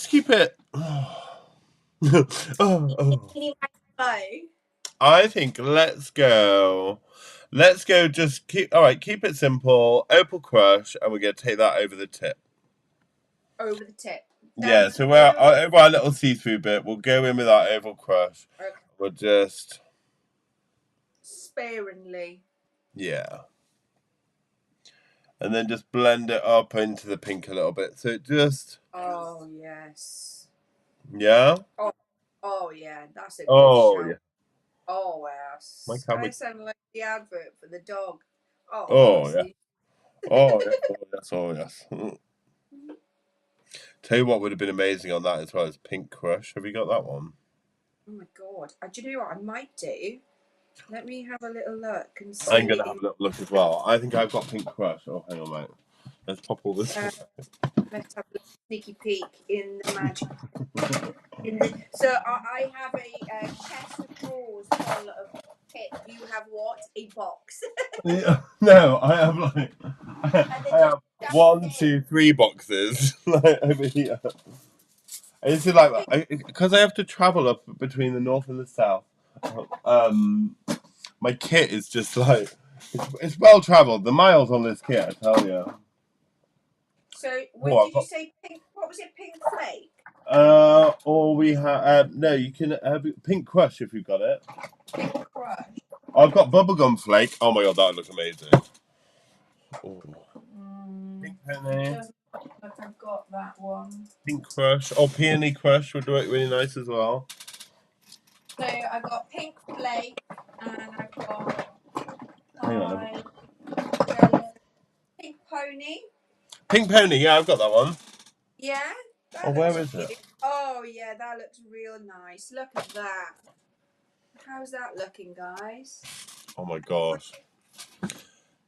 keep it... I think let's go just keep it simple, opal crush, and we're gonna take that over the tip. Over the tip. Yeah, so we're over our little see-through bit, we'll go in with our oval crush. Okay. We'll just sparingly. Yeah. And then just blend it up into the pink a little bit. So it just Oh yes. Yeah? Oh yeah, that's a good Oh shout. yeah. Oh yes. I sound like the advert for the dog. Oh yeah. Oh yes, oh yes. Tell you what would have been amazing on that as well as Pink Crush. Have you got that one? Oh my god. Do you know what I might do? Let me have a little look and see. I'm gonna have a little look as well. I think I've got Pink Crush. Oh hang on, mate. Let's pop all this. Let's have a sneaky peek in the magic. So I have a chest of drawers full of kit. You have what? A box. No, I have like I have 1, 2, 3 boxes like over here. It's like that because I have to travel up between the north and the south. My kit is just like it's well travelled. The miles on this kit, I tell you. So, did you say pink? What was it? Pink flake? Or we have no. You can have Pink Crush if you've got it. Pink Crush. I've got bubblegum flake. Oh my god, that would look amazing. Pink Penny. Doesn't look like I've got that one. Pink Crush. Oh, Peony Crush would work really nice as well. So I've got Pink Flake and I've got Pink Pony. Pink Pony, yeah, I've got that one. Yeah? Oh, where is it? Oh, yeah, that looks real nice. Look at that. How's that looking, guys? Oh my gosh.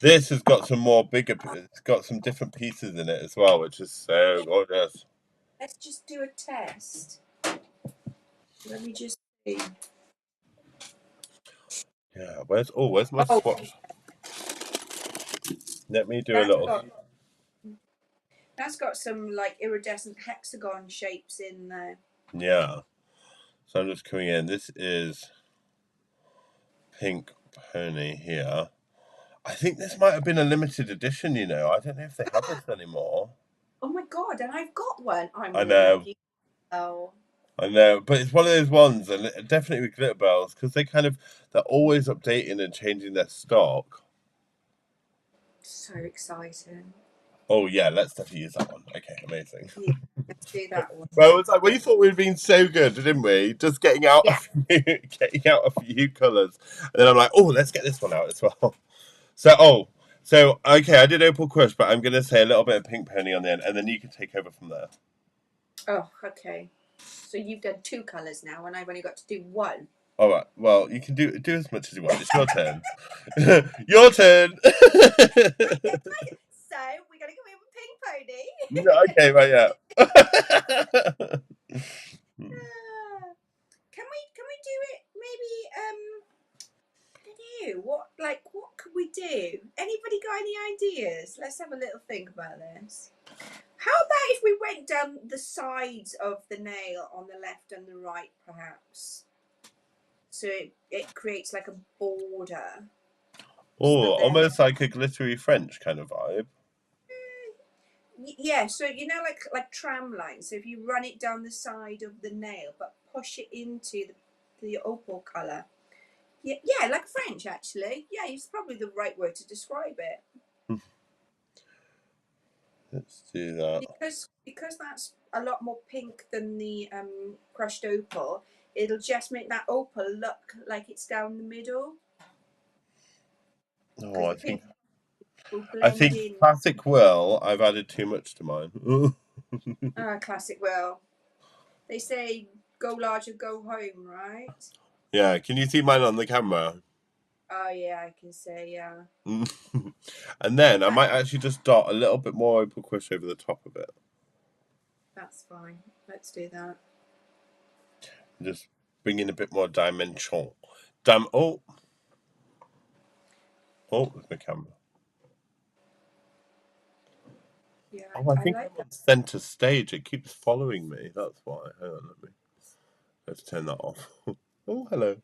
This has got some more bigger, it's got some different pieces in it as well, which is so gorgeous. Let's just do a test. Let me just see. Yeah, where's my swatch? Let me do a little. That's got some like iridescent hexagon shapes in there. Yeah. So I'm just coming in. This is Pink Pony here. I think this might have been a limited edition, you know. I don't know if they have this anymore. Oh my god, and I've got one. I know. Lucky. Oh. I know, but it's one of those ones, and definitely with Glitterbells, because they're always updating and changing their stock. So exciting. Oh yeah, let's definitely use that one. Okay, amazing. Yeah, let's do that one. Well, it's like we thought we'd been so good, didn't we? Just getting out a few colours, and then I'm like, oh, let's get this one out as well. So okay, I did Opal Crush, but I'm gonna say a little bit of Pink Pony on the end, and then you can take over from there. Oh, okay. So you've done 2 colours now, and I've only got to do 1. All right. Well, you can do as much as you want. It's your turn. Your turn. So we're gonna go in with Pink Pony. Okay, right, yeah. Can we do it? Maybe I don't know. What could we do? Anybody got any ideas? Let's have a little think about this. How about if we went down the sides of the nail on the left and the right, perhaps? So it creates like a border. Oh, almost like a glittery French kind of vibe. Yeah, so you know, like tram lines. So if you run it down the side of the nail, but push it into the opal colour. Yeah, like French actually. Yeah, it's probably the right word to describe it. Let's do that. Because that's a lot more pink than the crushed opal. It'll just make that opal look like it's down the middle. Oh, Because I the pink think will I blend think in. classic Will. I've added too much to mine. Classic Will. They say go large or go home, right? Yeah, can you see mine on the camera? Oh yeah, I can say yeah. And then I might actually just dot a little bit more opal crush over the top of it. That's fine. Let's do that. Just bring in a bit more dimension. Oh, there's my camera. Yeah, Oh, I I think like I'm that. on center stage. It keeps following me. That's why. Hang on, let's turn that off. Oh, hello.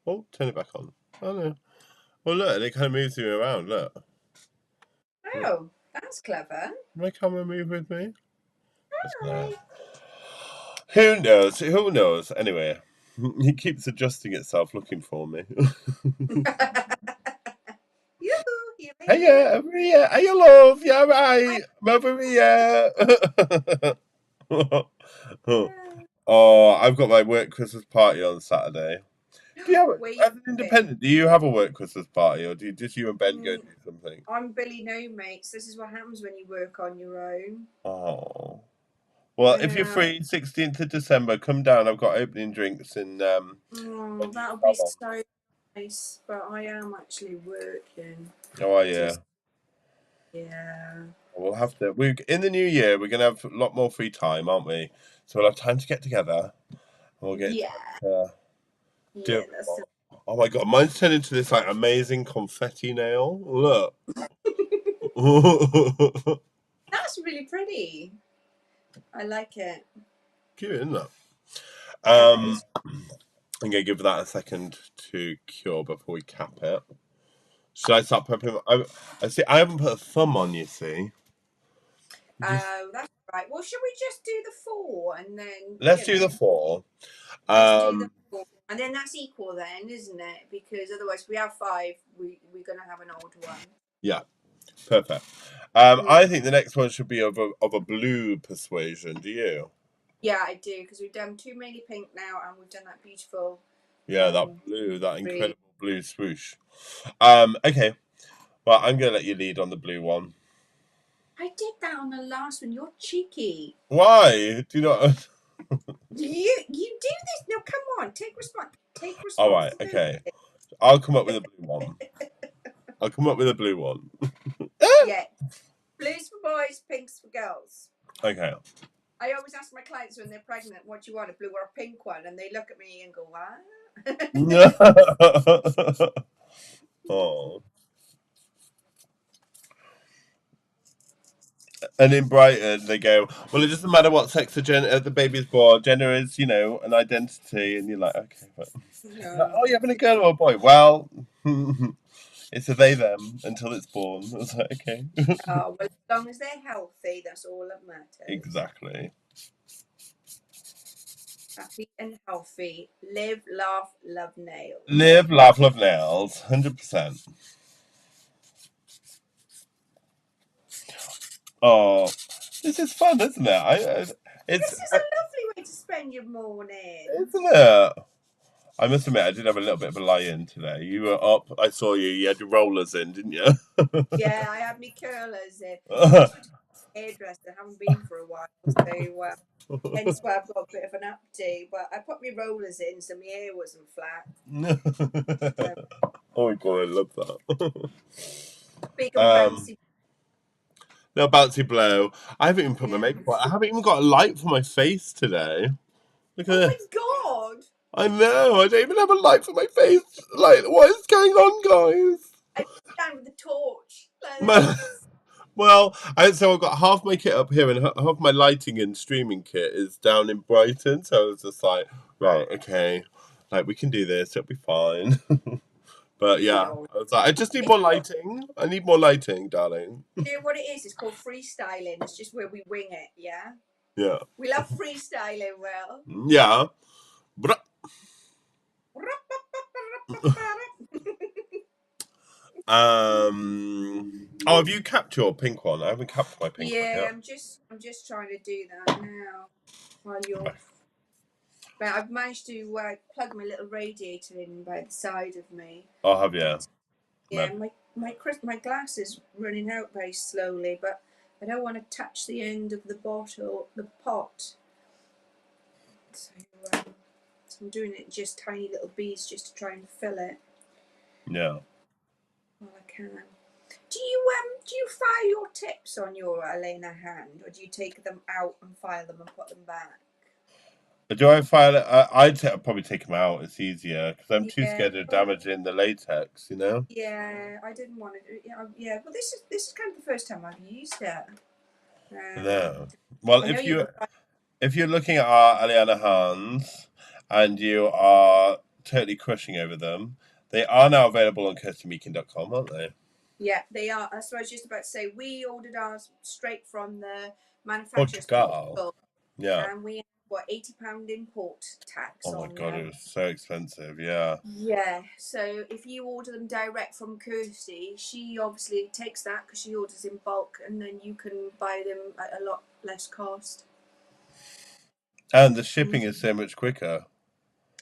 Oh, turn it back on. Oh no. Oh look, and it kind of moves me around. Look. Oh, that's clever. My camera move with me? Hi. Who knows? Who knows? Anyway, it keeps adjusting itself, looking for me. Yoo-hoo, here I Hey, am. over here. Hey, you love. Yeah, right. I'm over here. Oh, I've got my work Christmas party on Saturday. Do you have, Where you as an independent, do you have a work Christmas party, or do you, just you and Ben go going? do something? I'm Billy No Mates. This is what happens when you work on your own. Oh. Well, if you're Yeah. free, 16th of December, come down. I've got opening drinks in Oh, that'll be so nice. But I am actually working. Oh, yeah. Just yeah. We'll have to. We in the new year. We're gonna have a lot more free time, aren't we? So we'll have time to get together. And we'll get Yeah. time to do Yeah. it more. Oh my god, mine's turned into this like amazing confetti nail. Look. That's really pretty. I like it. Cute, isn't it? Yeah, that Um, is. I'm gonna give that a second to cure before we cap it. Should I start prepping? I see. I haven't put a thumb on. You see. Oh, that's right. Well, should we just do the 4 and then Let's do the 4. let's do the 4 and then that's equal then, isn't it? Because otherwise, if we have 5, we're gonna have an old one. Yeah, perfect. Yeah. I think the next one should be of a blue persuasion. Do you? Yeah, I do because we've done 2 mainly pink now, and we've done that beautiful. Yeah, that blue, that green. incredible blue swoosh. Okay. Well, I'm gonna let you lead on the blue one. I did that on the last one. You're cheeky. Why? Do you not? You do this? No, come on. Take All right. responsibility. Okay. I'll come up with a blue one. I'll come up with a blue one. Yeah. Blues for boys, pinks for girls. Okay. I always ask my clients when they're pregnant, what do you want, a blue or a pink one? And they look at me and go, what? Oh. And in Brighton, they go, well, it doesn't matter what sex the baby's born. Gender is, an identity. And you're like, okay. But... No. oh, you're having a girl or a boy? Well, it's a they, them until it's born. I was like, okay. Oh, well, as long as they're healthy, that's all that matters. Exactly. Happy and healthy. Live, laugh, love nails. Live, laugh, love nails. 100%. Oh, this is fun, isn't it? This is a lovely way to spend your morning. Isn't it? I must admit, I did have a little bit of a lie-in today. You were up. I saw you. You had your rollers in, didn't you? Yeah, I had my curlers in. I just went to the hairdresser. I haven't been for a while, so hence why I've got a bit of an update. But I put my rollers in, so my hair wasn't flat. So, oh my god, I love that. big and bouncy. No bouncy blow. I haven't even put my Yeah. makeup on. I haven't even got a light for my face today. Look at Oh this. my god! I know. I don't even have a light for my face. Like, what is going on, guys? I put down with the torch. Like this. Well, so I've got half my kit up here and half my lighting and streaming kit is down in Brighton. So I was just like, right, okay, like we can do this. It'll be fine. But yeah, I was like, I just need more lighting. I need more lighting, darling. You know what it is? It's called freestyling. It's just where we wing it, yeah? Yeah. We love freestyling, Will. Yeah. But Oh, have you capped your pink one? I haven't capped my pink one Yeah, yet. I'm just trying to do that now while you're. But I've managed to plug my little radiator in by the side of me. Oh, have you? Yeah, my glass is running out very slowly, but I don't want to touch the end of the bottle, the pot. So I'm doing it in just tiny little beads just to try and fill it. Yeah. Well, I can. Do you file your tips on your Elena hand, or do you take them out and file them and put them back? Do I file it? I'd probably take them out. It's easier because I'm too Yeah, scared of damaging the latex. You know. yeah. I didn't want to. Yeah. Well, this is kind of the first time I've used it. No. Well, I know you. if you're looking at our Aliana hands and you are totally crushing over them, they are now available on kirstymeakin.com, aren't they? Yeah, they are. That's what I was just about to say. We ordered ours straight from the manufacturers, Portugal. Yeah. and we had, what, £80 import tax Oh my on god, it them. was so expensive. Yeah. Yeah, so if you order them direct from Kirsty, she obviously takes that because she orders in bulk, and then you can buy them at a lot less cost. And the shipping is so much quicker.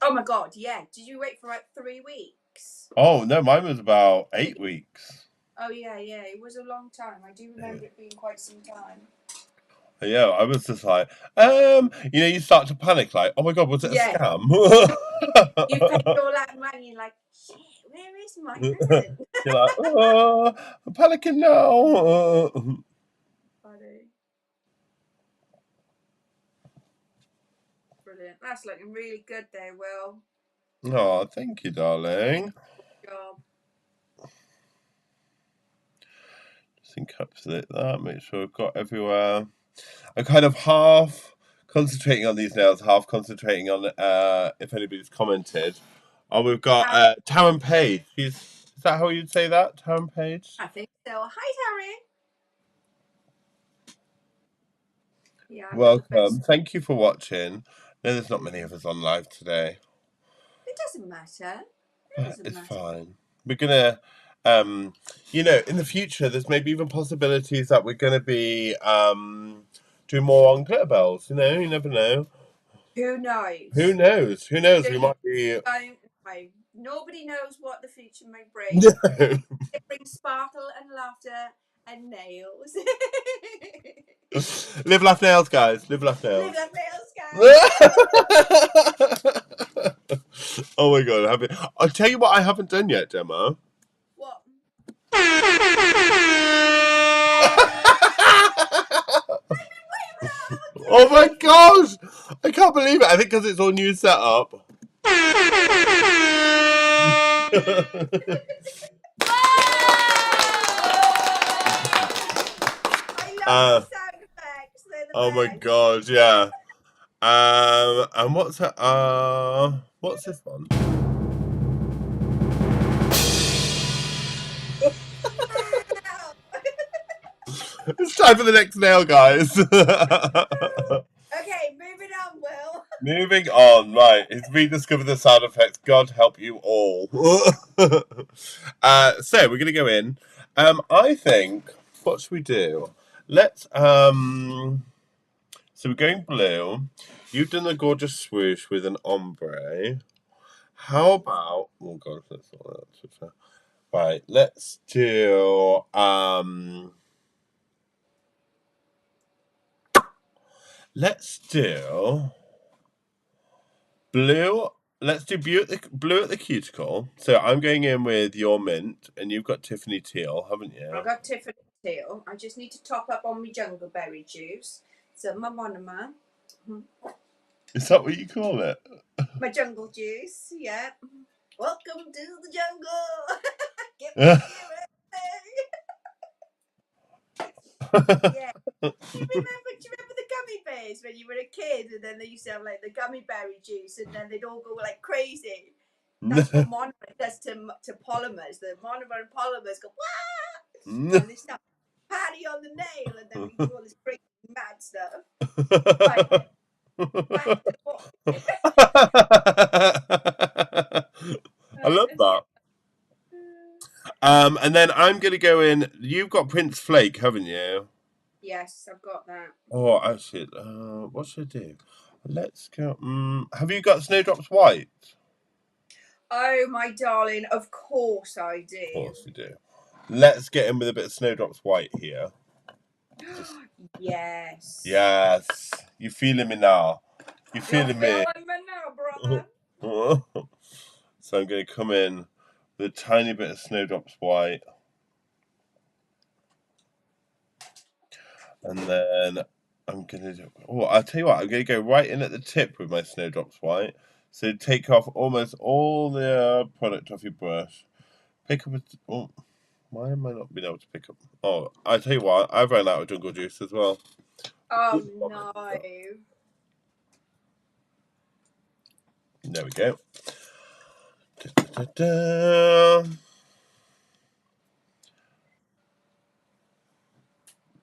Oh my god, yeah. Did you wait for like 3 weeks? Oh no, mine was about 8 weeks. Oh yeah, it was a long time. I do remember it being quite some time. Yeah, I was just like, you start to panic, like, oh my god, was it a scam? You paid all that money, you're like, shit, where is my hand? You're like, oh, I'm panicking now. Funny. Brilliant. That's looking really good there, Will. Oh, thank you, darling. Good job. Just encapsulate that, make sure I've got everywhere. I'm kind of half concentrating on these nails, half concentrating on if anybody's commented. Oh, we've got Taryn Page. Is that how you'd say that? Taryn Page? I think so. Hi, Taryn. Yeah, welcome. Thank you for watching. No, there's not many of us on live today. It doesn't matter. It's fine. We're gonna, in the future, there's maybe even possibilities that we're gonna be doing more on Glitterbells. You never know. Who knows? Who knows? Who knows? We might be. Nobody knows what the future may bring. It brings sparkle and laughter and nails. Live, laugh, nails, guys. Live, laugh, nails. Live, laugh, nails, guys. Oh my god! I'll tell you what I haven't done yet, Gemma. What? Oh my gosh! I can't believe it. I think because it's all new setup. I love the sound effects. They're the oh my best. god, yeah. And what's this one? It's time for the next nail, guys. Okay, moving on, Will. Moving on, right. It's rediscovered the sound effects. God help you all. So we're gonna go in. I think what should we do? Let's So we're going blue. You've done a gorgeous swoosh with an ombre. How about that's not that. Right, let's do blue. Let's do blue at the cuticle. So I'm going in with your mint, and you've got Tiffany teal, haven't you? I've got Tiffany teal. I just need to top up on my jungle berry juice. So my monoma. Is that what you call it? My jungle juice, yeah. Welcome to the jungle. Get me yeah. Do you remember the gummy bears when you were a kid, and then they used to have like the gummy berry juice, and then they'd all go like crazy. That's what monomer does to polymers. The monomer and polymers go wah, and they start patty on the nail, and then we do all this crazy mad stuff. Right. I love that. And then I'm going to go in. You've got Prince Flake, haven't you? Yes, I've got that. Oh, actually, what should I do? Let's go. Have you got Snowdrops White? Oh, my darling, of course I do. Of course you do. Let's get in with a bit of Snowdrops White here. Yes. Yes. You feeling me now? You You're feeling me? feeling me now, brother. So I'm going to come in with a tiny bit of Snowdrops White. And then I'm going to do... Oh, I'll tell you what. I'm going to go right in at the tip with my Snowdrops White. So take off almost all the product off your brush. Pick up a... Oh, why am I not being able to pick up... Oh, I tell you what. I've run out of jungle juice as well. Oh, no. There we go. Da, da, da, da.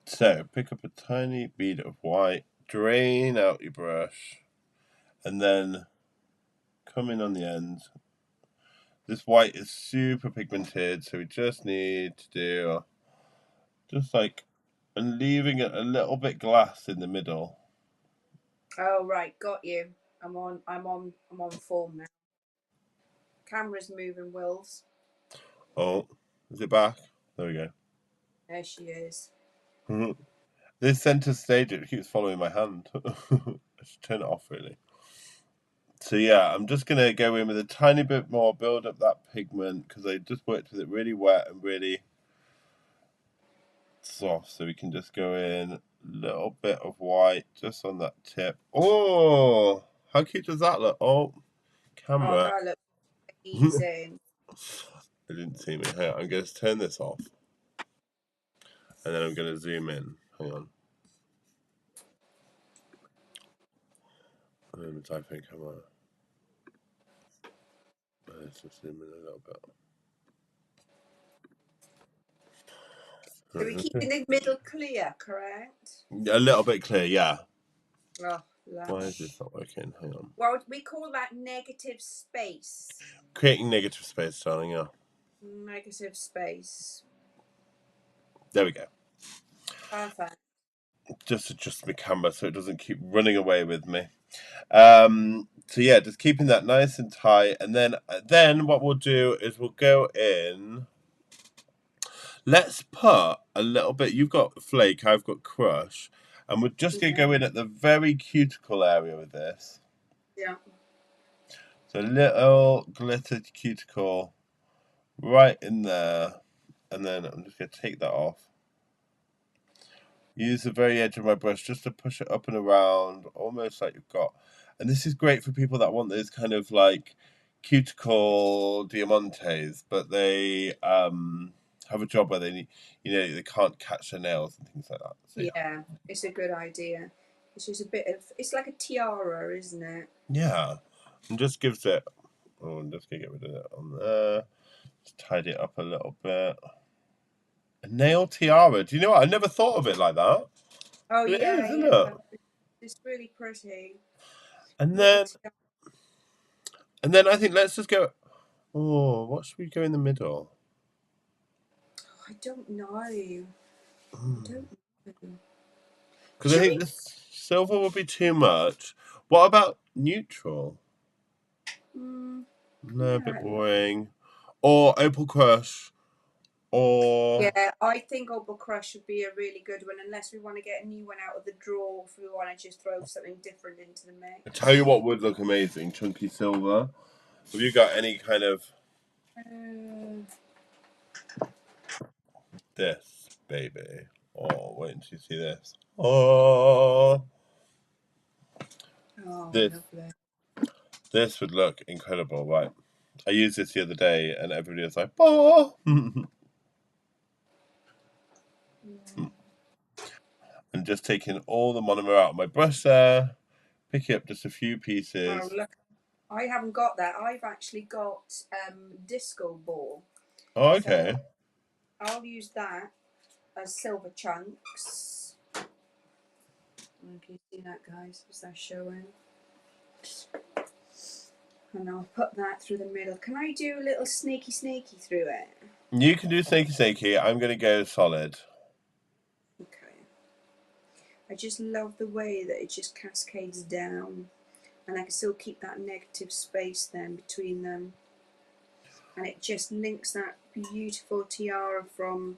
So, pick up a tiny bead of white, drain out your brush, and then come in on the end. This white is super pigmented, so we just need to do just like, and leaving it a little bit glass in the middle. Oh, right, got you. I'm on form now. Camera's moving, Wills. Oh, is it back? There we go. There she is. This center stage, it keeps following my hand. I should turn it off, really. So yeah, I'm just going to go in with a tiny bit more, build up that pigment, because I just worked with it really wet and really soft. So we can just go in a little bit of white just on that tip. Oh, how cute does that look? Oh, Oh, camera. that looks amazing. I didn't see me. Hang on, I'm going to turn this off. And then I'm going to zoom in. Hang on. I'm going to type in camera. Let's just zoom in a little bit. So we're keeping the middle clear, correct? A little bit clear, yeah. Oh, Why is lush. this not working? Hang on. Well, we call that negative space. Creating negative space, darling, yeah. Negative space. There we go. Perfect. Just adjust my camera so it doesn't keep running away with me. So yeah, just keeping that nice and tight, and then what we'll do is we'll go in. Let's put a little bit. You've got flake, I've got crush, and we're just gonna go in at the very cuticle area with this. Yeah. So little glittered cuticle right in there, and then I'm just gonna take that off. Use the very edge of my brush just to push it up and around, almost like you've got. And this is great for people that want those kind of like cuticle diamantes, but they have a job where they need, they can't catch their nails and things like that. So, yeah, it's a good idea. It's just a bit of, it's like a tiara, isn't it? yeah, and just gives it. Oh, I'm just gonna get rid of it on there. Just tidy it up a little bit. A nail tiara. Do you know what? I never thought of it like that. Oh, But it yeah, is, isn't yeah. it? It's really pretty. And Little then I think let's just go. Oh, what should we go in the middle? I don't know. I don't know. Because I think this silver would be too much. What about neutral? No, a bit boring. Or Opal Crush. Or Yeah, I think Opal Crush would be a really good one, unless we want to get a new one out of the drawer, if we want to just throw something different into the mix. I tell you what would look amazing, chunky silver. Have you got any kind of this, baby? Oh, wait until you see this. Oh, this Lovely. this would look incredible, right? I used this the other day, and everybody was like, "Oh!" And just taking all the monomer out of my brush there, picking up just a few pieces. Oh, look. I haven't got that. I've actually got disco ball. Oh, okay. So I'll use that as silver chunks. Can you see that, guys? Is that showing? And I'll put that through the middle. Can I do a little snaky through it? You can do snaky snaky. I'm going to go solid. Okay. I just love the way that it just cascades down, and I can still keep that negative space then between them, and it just links that beautiful tiara from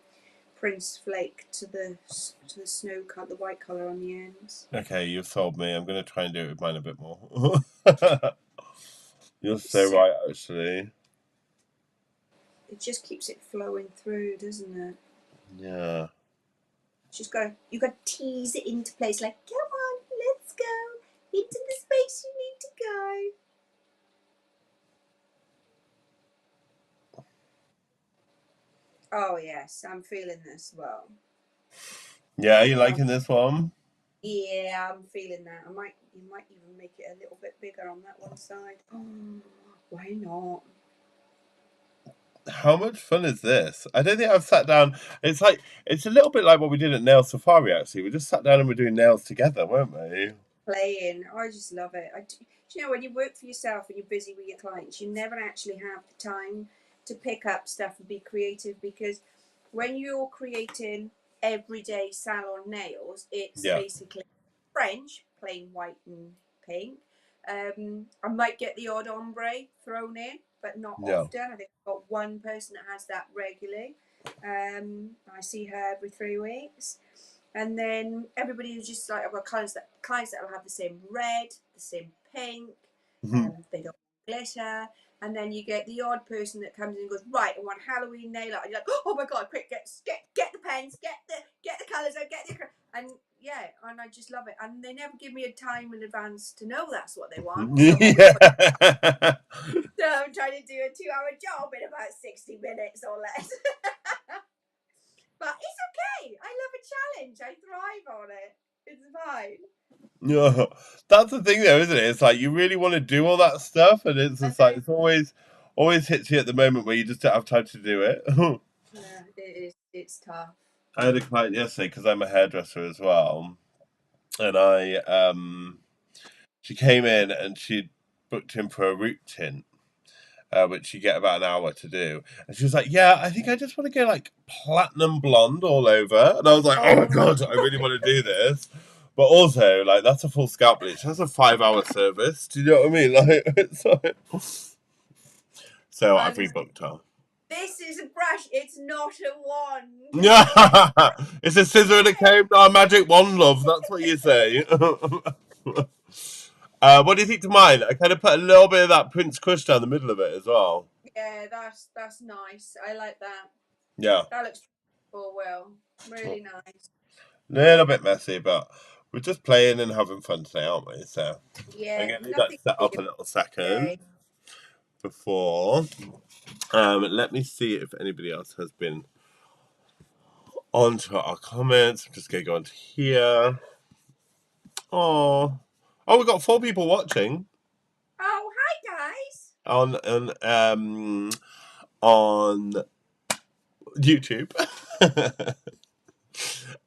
Prince Flake to the snow cut, the white color on the ends. Okay, you've sold me. I'm going to try and do it with mine a bit more. You're so So right, actually. it just keeps it flowing through, doesn't it? Yeah. You got to tease it into place. Like, come on, let's go into the space you need to go. Oh yes, I'm feeling this well. Yeah, you liking this one? Yeah, I'm feeling that. You might even make it a little bit bigger on that one side. Oh, why not? How much fun is this? I don't think I've sat down. It's a little bit like what we did at Nail Safari. Actually, we just sat down and we're doing nails together, weren't we? Playing, I just love it. You know, when you work for yourself and you're busy with your clients, you never actually have the time to pick up stuff and be creative, because when you're creating everyday salon nails, it's Yeah. basically French, plain white and pink. I might get the odd ombre thrown in, but not Yeah. often. I think I've got one person that has that regularly. I see her every 3 weeks. And then everybody is just like, I've got clients that will have the same red, the same pink, they don't glitter. And then you get the odd person that comes in and goes, right, I want Halloween nail art. And you're like, oh my god, quick, get the pens, get the colours out, and yeah, and I just love it. And they never give me a time in advance to know that's what they want. So Yeah. I'm trying to do a 2-hour job in about 60 minutes or less. But it's okay. I love a challenge. I thrive on it. It's fine. Yeah. That's the thing, though, isn't it? It's like you really want to do all that stuff, and it's And just like it's always hits you at the moment where you just don't have time to do it. yeah, it is. It's tough. I had a client yesterday because I'm a hairdresser as well, and she came in and she booked in for a root tint, which you get about an hour to do. And she was like, "Yeah, I think I just want to go like platinum blonde all over." And I was like, "Oh my Oh, god, I really want to do this." But also, like, that's a full scalp bleach. That's a 5-hour service. Do you know what I mean? Like, it's like... So I've and rebooked her. this is a brush. It's not a wand. It's a scissor and a comb, not a magic wand, love. That's what you say. What do you think to mine? I kind of put a little bit of that Prince Kush down the middle of it as well. Yeah, that's nice. I like that. Yeah. That looks oh well. Really nice. Little bit messy, but we're just playing and having fun today, aren't we? So I'm Yeah, going to leave that nothing set big up a little second today. before. Let me see if anybody else has been onto our comments. I'm just going to go onto here. Oh, we've got 4 people watching Oh, hi guys. on YouTube.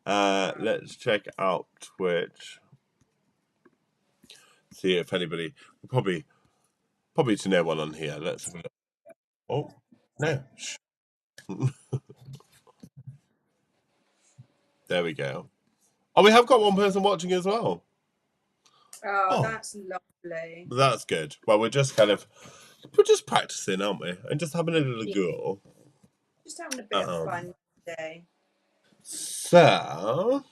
Let's check out Twitch. See if anybody. Probably to no one on here. Let's have a look. Oh no. Shh. There we go. Oh, we have got one person watching as well. Oh, Oh, that's lovely. that's good. Well, we're just practicing, aren't we? And just having a little Yeah, go. just having a bit of Um, fun today. so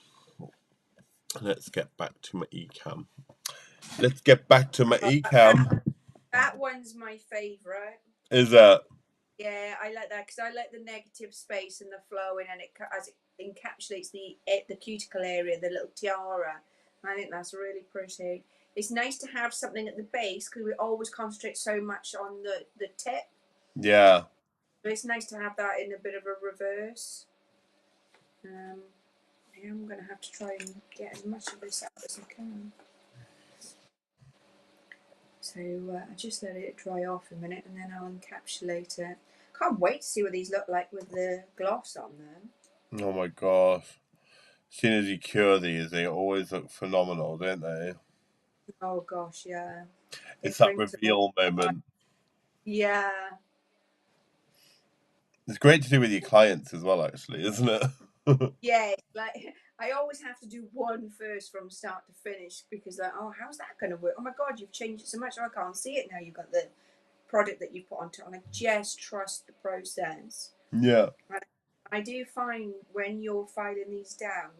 let's get back to my ecam. Let's get back to my Oh, ecam. that one's my favourite. Is that? Yeah, I like that because I like the negative space and the flowing, and as it encapsulates the cuticle area, the little tiara. I think that's really pretty. It's nice to have something at the base because we always concentrate so much on the tip. Yeah. But it's nice to have that in a bit of a reverse. Yeah, I'm gonna have to try and get as much of this out as I can. So I just let it dry off a minute and then I'll encapsulate it. Can't wait to see what these look like with the gloss on them. Oh my gosh. As soon as you cure these, they always look phenomenal, don't they? Oh gosh, yeah. It's It that brings them all reveal to life. moment. Yeah. It's great to do with your clients as well, actually, isn't it? Yeah, like I always have to do one first from start to finish because like, oh, how's that going to work? Oh my god, you've changed it so much, oh, I can't see it now. You've got the product that you put onto it. And I just trust the process. Yeah. And I do find when you're filing these down,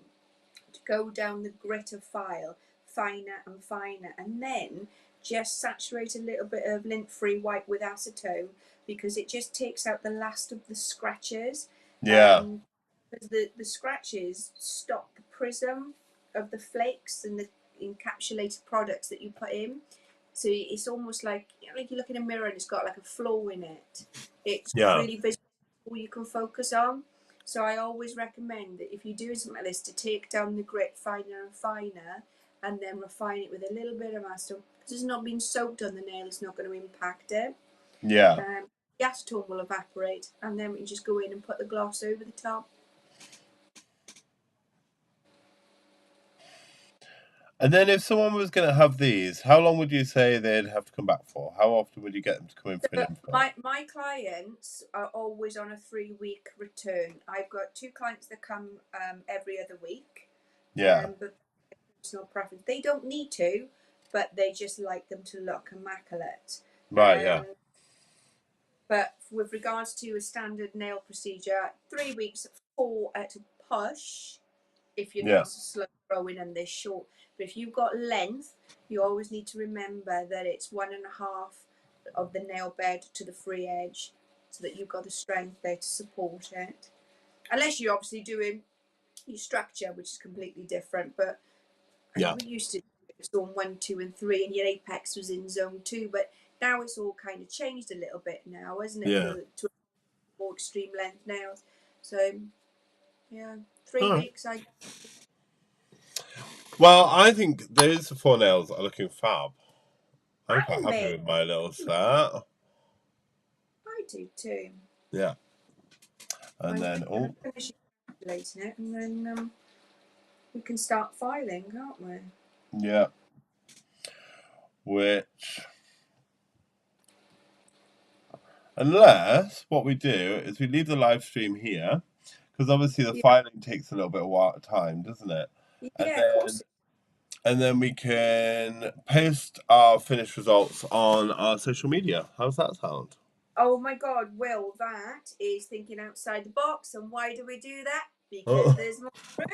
to go down the grit of file finer and finer, and then just saturate a little bit of lint-free white with acetone because it just takes out the last of the scratches. Yeah. Because the scratches stop the prism of the flakes and the encapsulated products that you put in. So it's almost like you look in a mirror and it's got like a flaw in it. It's Yeah. really visible, you can focus on. So I always recommend that if you do something like this, to take down the grit finer and finer, and then refine it with a little bit of acetone. Because it's not being soaked on the nail, it's not going to impact it. Yeah. The acetone will evaporate, and then we just go in and put the gloss over the top. And then if someone was going to have these, how long would you say they'd have to come back for? How often would you get them to come in for an info? My clients are always on a 3-week return. I've got 2 clients that come every other week. Yeah. But personal preference. They don't need to, but they just like them to look immaculate. Right, yeah. But with regards to a standard nail procedure, 3 weeks, 4 at a push, if your nails are slow growing and they're short. But if you've got length, you always need to remember that it's 1.5 of the nail bed to the free edge, so that you've got the strength there to support it. Unless you're obviously doing your structure, which is completely different. But Yeah. we used to zone 1, 2, and 3, and your apex was in zone 2. But now it's all kind of changed a little bit now, isn't it? Yeah. To more extreme length nails. So yeah, 3 weeks. Well, I think those 4 nails are looking fab. I'm quite happy Mate, with my little set. I do too. Yeah. And I'm then, finish calculating it, and then we can start filing, can't we? yeah. Which, unless what we do is we leave the live stream here, because obviously the filing takes a little bit of time, doesn't it? Yeah, of course. And then we can post our finished results on our social media. How's that sound? Oh my God, Will, that is thinking outside the box. And why do we do that? Because there's more room.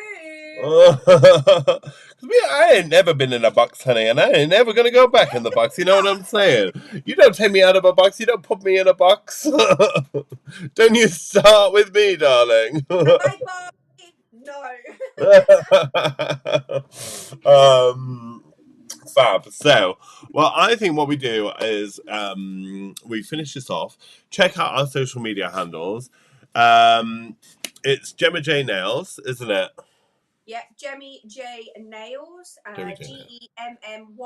I ain't never been in a box, honey, and I ain't never gonna go back in the box. You know what I'm saying? You don't take me out of a box. You don't put me in a box. Don't you start with me, darling. Hi, Barbie. No. Fab. So, well, I think what we do is we finish this off. Check out our social media handles. It's Gemma J Nails, isn't it? Yeah, Gemmy J Nails. GemmyJayNails.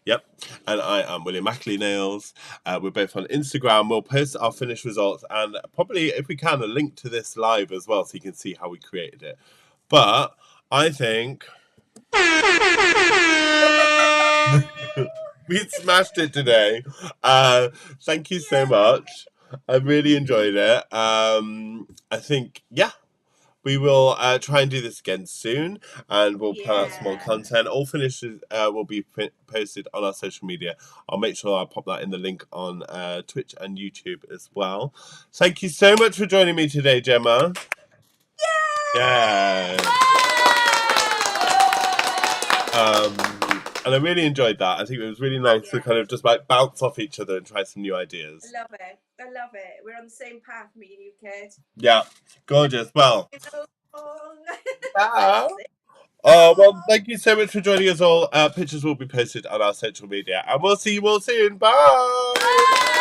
Yep. And I am William Ackley Nails. We're both on Instagram. We'll post our finished results and probably, if we can, a link to this live as well so you can see how we created it. But I think we smashed it today. Thank you so much. I really enjoyed it. I think, we will try and do this again soon, and we'll put out some more content. All finishes will be posted on our social media. I'll make sure I pop that in the link on Twitch and YouTube as well. Thank you so much for joining me today, Gemma. Yeah. And I really enjoyed that. I think it was really nice to kind of just like bounce off each other and try some new ideas. I love it. We're on the same path, me and you, kid. Yeah, gorgeous. Well, well, thank you so much for joining us all. Pictures will be posted on our social media, and we'll see you all soon. Bye.